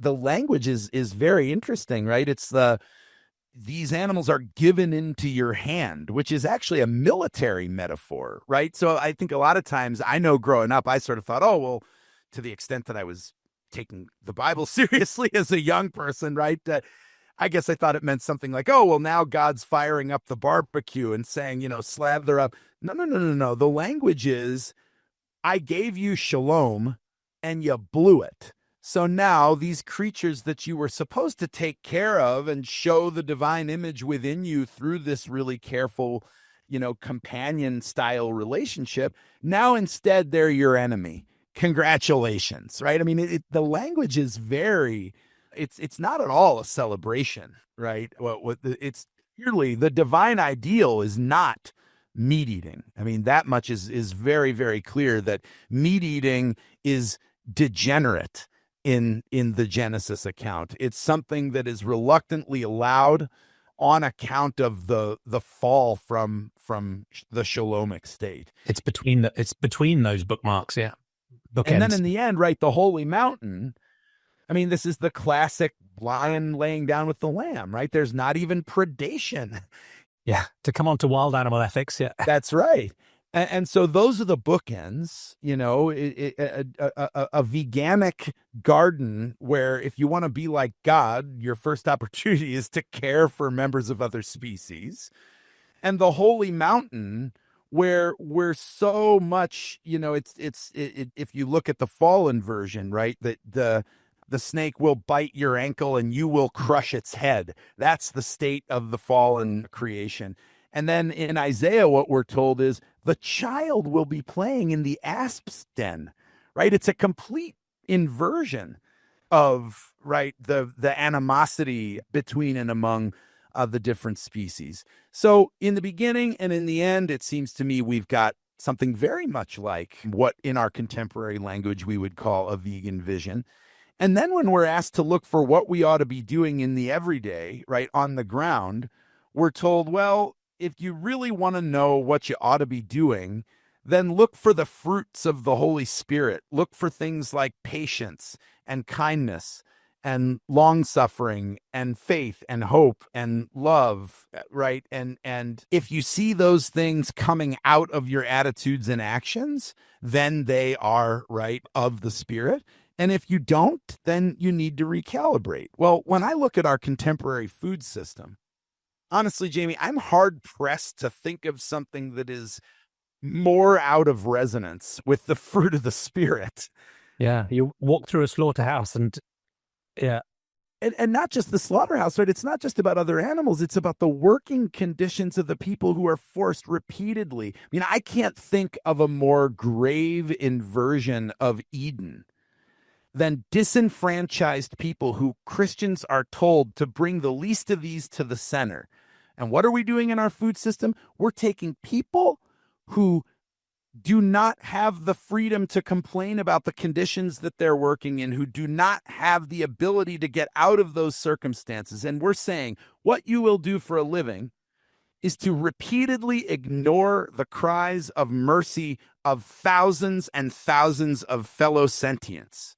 language is very interesting, right? It's these animals are given into your hand, which is actually a military metaphor, right? So I think a lot of times, I know growing up, I sort of thought, oh, well, to the extent that I was taking the Bible seriously as a young person, right? I guess I thought it meant something like, oh, well, now God's firing up the barbecue and saying, slather up. No. The language is, I gave you shalom and you blew it. So now these creatures that you were supposed to take care of and show the divine image within you through this really careful, companion style relationship, now instead they're your enemy. Congratulations, right? I mean, the language is very, it's not at all a celebration, right? It's clearly the divine ideal is not meat eating. I mean, that much is very, very clear, that meat eating is degenerate in the Genesis account. It's something that is reluctantly allowed on account of the fall from the Shalomic state. It's between those bookmarks, yeah. Bookends. And then in the end, right, the holy mountain, I mean, this is the classic lion laying down with the lamb, right? There's not even predation. Yeah, to come on to wild animal ethics, yeah. That's right. And so those are the bookends, a veganic garden where if you want to be like God, your first opportunity is to care for members of other species. And the holy mountain where we're so much, if you look at the fallen version, right, that the snake will bite your ankle and you will crush its head. That's the state of the fallen creation. And then in Isaiah, what we're told is the child will be playing in the asp's den, right? It's a complete inversion of, right, the animosity between and among the different species. So in the beginning and in the end, it seems to me we've got something very much like what in our contemporary language we would call a vegan vision. And then when we're asked to look for what we ought to be doing in the everyday, right, on the ground, we're told, well, if you really want to know what you ought to be doing, then look for the fruits of the Holy Spirit. Look for things like patience and kindness and long-suffering and faith and hope and love, right? And if you see those things coming out of your attitudes and actions, then they are, right, of the Spirit. And if you don't, then you need to recalibrate. Well, when I look at our contemporary food system, honestly, Jamie, I'm hard-pressed to think of something that is more out of resonance with the fruit of the Spirit. Yeah, you walk through a slaughterhouse and, yeah. And not just the slaughterhouse, right? It's not just about other animals. It's about the working conditions of the people who are forced repeatedly. I mean, I can't think of a more grave inversion of Eden than disenfranchised people who Christians are told to bring the least of these to the center. And what are we doing in our food system? We're taking people who do not have the freedom to complain about the conditions that they're working in, who do not have the ability to get out of those circumstances. And we're saying what you will do for a living is to repeatedly ignore the cries of mercy of thousands and thousands of fellow sentients,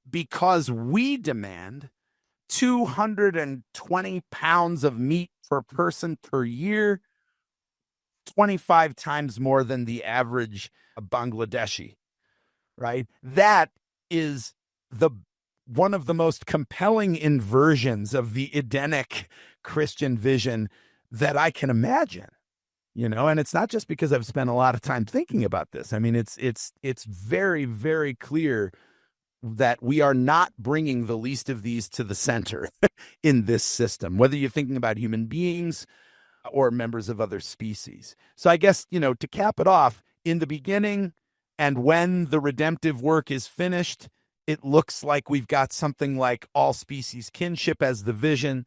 because we demand 220 pounds of meat per person per year, 25 times more than the average Bangladeshi, right? That is one of the most compelling inversions of the Edenic Christian vision that I can imagine, and it's not just because I've spent a lot of time thinking about this. I mean, it's very, very clear that we are not bringing the least of these to the center in this system, whether you're thinking about human beings or members of other species. So I guess, to cap it off, in the beginning and when the redemptive work is finished, it looks like we've got something like all species kinship as the vision.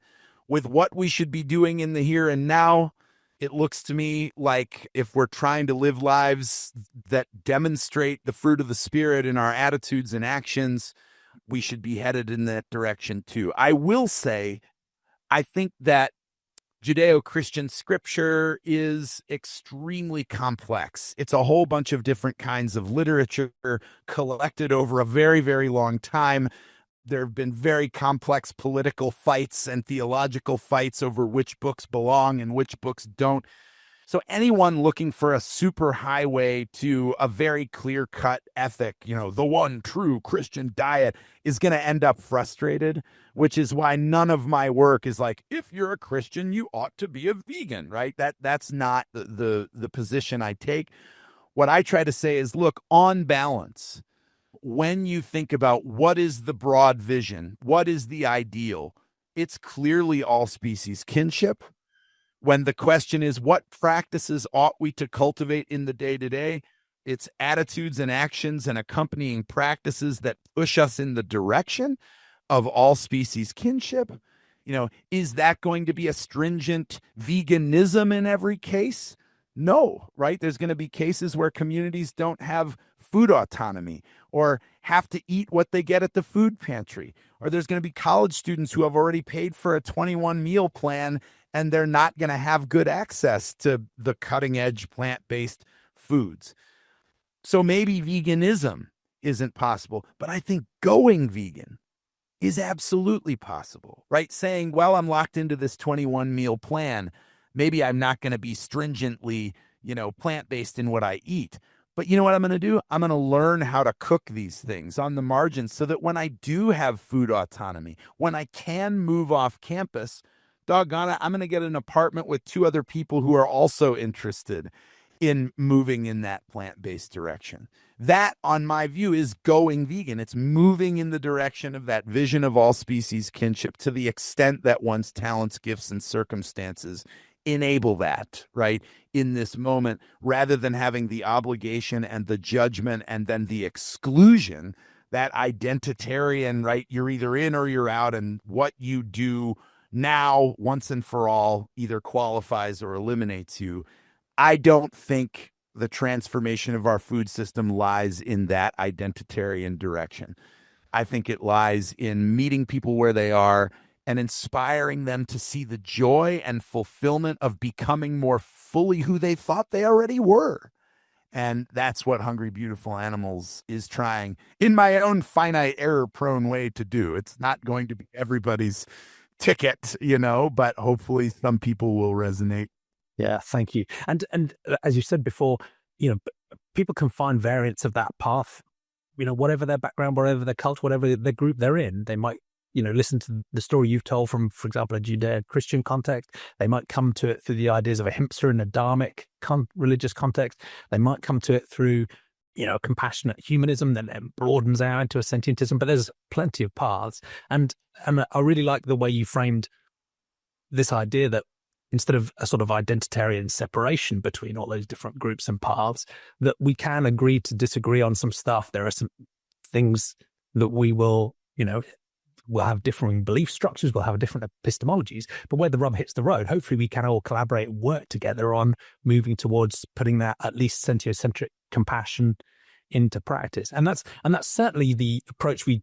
With what we should be doing in the here and now, it looks to me like if we're trying to live lives that demonstrate the fruit of the Spirit in our attitudes and actions, we should be headed in that direction too. I will say, I think that Judeo-Christian scripture is extremely complex. It's a whole bunch of different kinds of literature collected over a very, very long time. There have been very complex political fights and theological fights over which books belong and which books don't. So anyone looking for a super highway to a very clear-cut ethic, the one true Christian diet, is going to end up frustrated, which is why none of my work is like, if you're a Christian, you ought to be a vegan, right? That's not the position I take. What I try to say is, look, on balance, when you think about what is the broad vision, what is the ideal, it's clearly all species kinship. When the question is, what practices ought we to cultivate in the day-to-day, it's attitudes and actions and accompanying practices that push us in the direction of all species kinship. Is that going to be a stringent veganism in every case? No, right? There's going to be cases where communities don't have food autonomy or have to eat what they get at the food pantry. Or there's going to be college students who have already paid for a 21 meal plan and they're not going to have good access to the cutting edge plant-based foods. So maybe veganism isn't possible, but I think going vegan is absolutely possible, right? Saying, well, I'm locked into this 21 meal plan. Maybe I'm not going to be stringently, plant-based in what I eat. But you know what I'm going to do? I'm going to learn how to cook these things on the margins so that when I do have food autonomy, when I can move off campus, doggone it, I'm going to get an apartment with 2 other people who are also interested in moving in that plant-based direction. That, on my view, is going vegan. It's moving in the direction of that vision of all species kinship to the extent that one's talents, gifts, and circumstances enable that, right, in this moment, rather than having the obligation and the judgment and then the exclusion, that identitarian, right, you're either in or you're out, and what you do now, once and for all, either qualifies or eliminates you. I don't think the transformation of our food system lies in that identitarian direction. I think it lies in meeting people where they are and inspiring them to see the joy and fulfillment of becoming more fully who they thought they already were. And that's what Hungry Beautiful Animals is trying, in my own finite error-prone way, to do. It's not going to be everybody's ticket, but hopefully some people will resonate. Yeah, thank you. And as you said before, people can find variants of that path, whatever their background, whatever their culture, whatever the group they're in. They might, listen to the story you've told from, for example, a Judeo-Christian context. They might come to it through the ideas of a hipster in a dharmic religious context. They might come to it through, compassionate humanism that then broadens out into a sentientism. But there's plenty of paths. And I really like the way you framed this idea that instead of a sort of identitarian separation between all those different groups and paths, that we can agree to disagree on some stuff. There are some things that we will, we'll have differing belief structures, we'll have different epistemologies, but where the rubber hits the road, hopefully we can all collaborate, work together on moving towards putting that at least sentiocentric compassion into practice. And that's certainly the approach we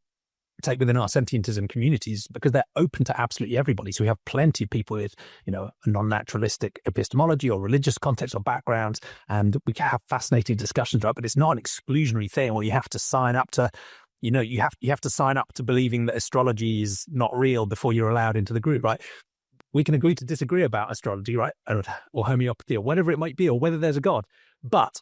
take within our sentientism communities, because they're open to absolutely everybody. So we have plenty of people with, a non-naturalistic epistemology or religious context or backgrounds, and we can have fascinating discussions, right? But it's not an exclusionary thing where you have to sign up to, you have to sign up to believing that astrology is not real before you're allowed into the group, right? We can agree to disagree about astrology, right? Or homeopathy or whatever it might be, or whether there's a God. But,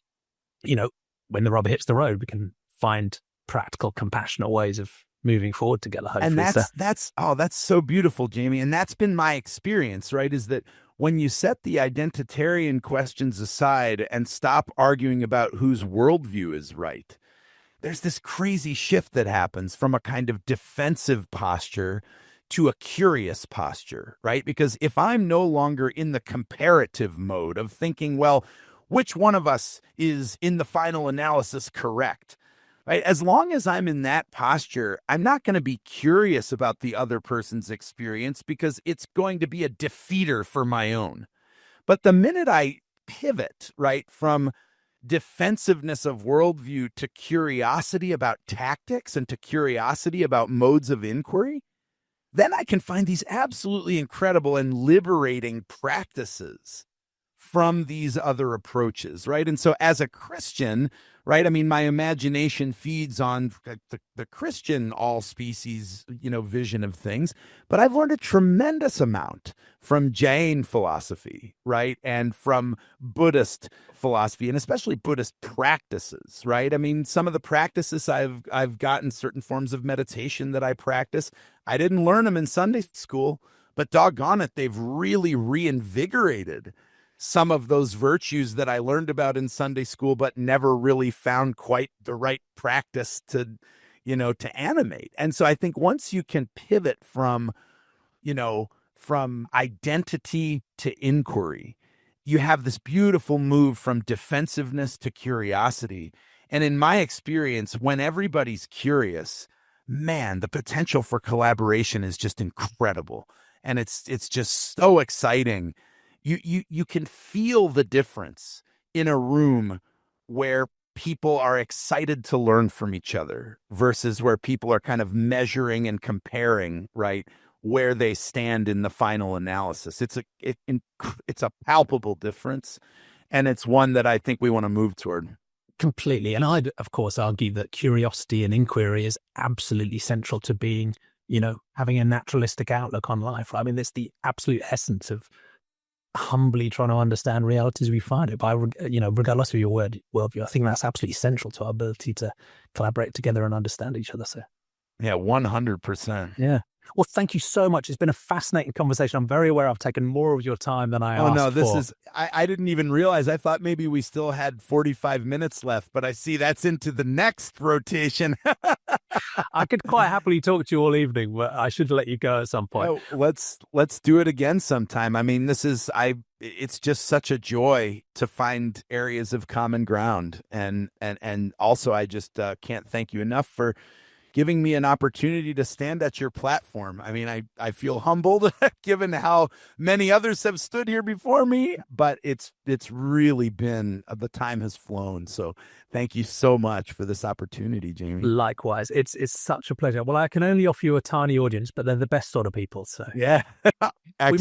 when the rubber hits the road, we can find practical, compassionate ways of moving forward together, hopefully. And that's so beautiful, Jamie. And that's been my experience, right? Is that when you set the identitarian questions aside and stop arguing about whose worldview is right, there's this crazy shift that happens from a kind of defensive posture to a curious posture, right? Because if I'm no longer in the comparative mode of thinking, well, which one of us is in the final analysis correct? Right? As long as I'm in that posture, I'm not going to be curious about the other person's experience because it's going to be a defeater for my own. But the minute I pivot, right, from defensiveness of worldview to curiosity about tactics and to curiosity about modes of inquiry, then I can find these absolutely incredible and liberating practices from these other approaches, right? And so as a Christian, right, I mean, my imagination feeds on the Christian all species, vision of things, but I've learned a tremendous amount from Jain philosophy, right? And from Buddhist philosophy, and especially Buddhist practices, right? I mean, some of the practices I've gotten, certain forms of meditation that I practice, I didn't learn them in Sunday school, but doggone it, they've really reinvigorated some of those virtues that I learned about in Sunday school, but never really found quite the right practice to, to animate. And so I think once you can pivot from identity to inquiry, you have this beautiful move from defensiveness to curiosity. And in my experience, when everybody's curious, man, the potential for collaboration is just incredible. And it's just so exciting. You can feel the difference in a room where people are excited to learn from each other versus where people are kind of measuring and comparing, right, where they stand in the final analysis. It's a palpable difference, and it's one that I think we want to move toward. Completely. And I'd, of course, argue that curiosity and inquiry is absolutely central to being, having a naturalistic outlook on life. I mean, it's the absolute essence of humbly trying to understand reality as we find it, by regardless of your worldview. I think that's absolutely central to our ability to collaborate together and understand each other. So yeah, 100%. Yeah. Well, thank you so much. It's been a fascinating conversation. I'm very aware I've taken more of your time than I asked for. I didn't even realize. I thought maybe we still had 45 minutes left, but I see that's into the next rotation. I could quite happily talk to you all evening, but I should let you go at some point. Oh, let's do it again sometime. I mean, it's just such a joy to find areas of common ground. And also, I just can't thank you enough for giving me an opportunity to stand at your platform. I mean, I feel humbled given how many others have stood here before me, but it's really been, the time has flown. So thank you so much for this opportunity, Jamie. Likewise. It's such a pleasure. Well, I can only offer you a tiny audience, but they're the best sort of people. So yeah, excellent. We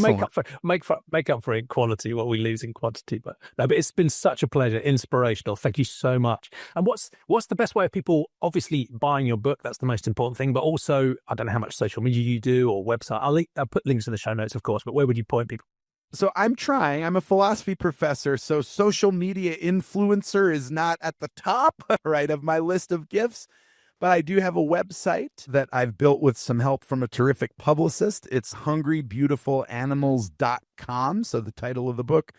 make up for quality what we lose in quantity. But it's been such a pleasure, inspirational. Thank you so much. And what's the best way of people obviously buying your book? That's the most important thing, but also, I don't know how much social media you do or website. I'll put links in the show notes, of course, but where would you point people? So I'm a philosophy professor, so social media influencer is not at the top, right, of my list of gifts, but I do have a website that I've built with some help from a terrific publicist. It's hungrybeautifulanimals.com, so the title of the book,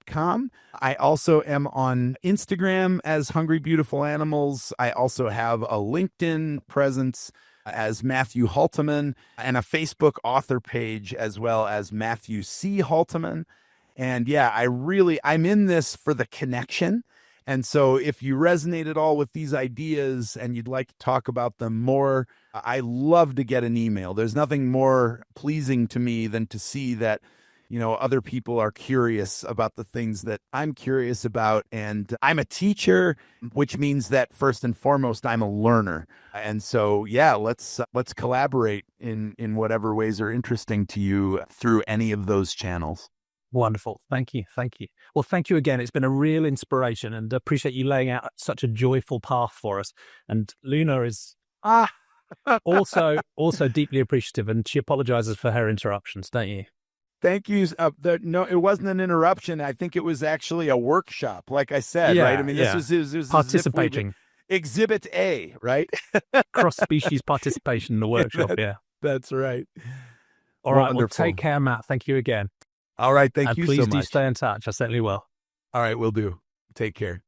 .com. I also am on Instagram as Hungry Beautiful Animals. I also have a LinkedIn presence as Matthew Halteman and a Facebook author page as well as Matthew C. Halteman. And yeah, I'm in this for the connection. And so if you resonate at all with these ideas and you'd like to talk about them more, I love to get an email. There's nothing more pleasing to me than to see that other people are curious about the things that I'm curious about. And I'm a teacher, which means that first and foremost, I'm a learner. And so, yeah, let's collaborate in whatever ways are interesting to you through any of those channels. Wonderful. Thank you. Well, thank you again. It's been a real inspiration, and appreciate you laying out such a joyful path for us. And Luna is also deeply appreciative, and she apologizes for her interruptions, don't you? Thank you. No, it wasn't an interruption. I think it was actually a workshop, like I said, yeah, right? I mean, this was participating. Exhibit A, right? Cross-species participation in the workshop, yeah. That's right. All right, well, take care, Matt. Thank you again. All right, thank you so much. Please do stay in touch. I certainly will. All right, will do. Take care.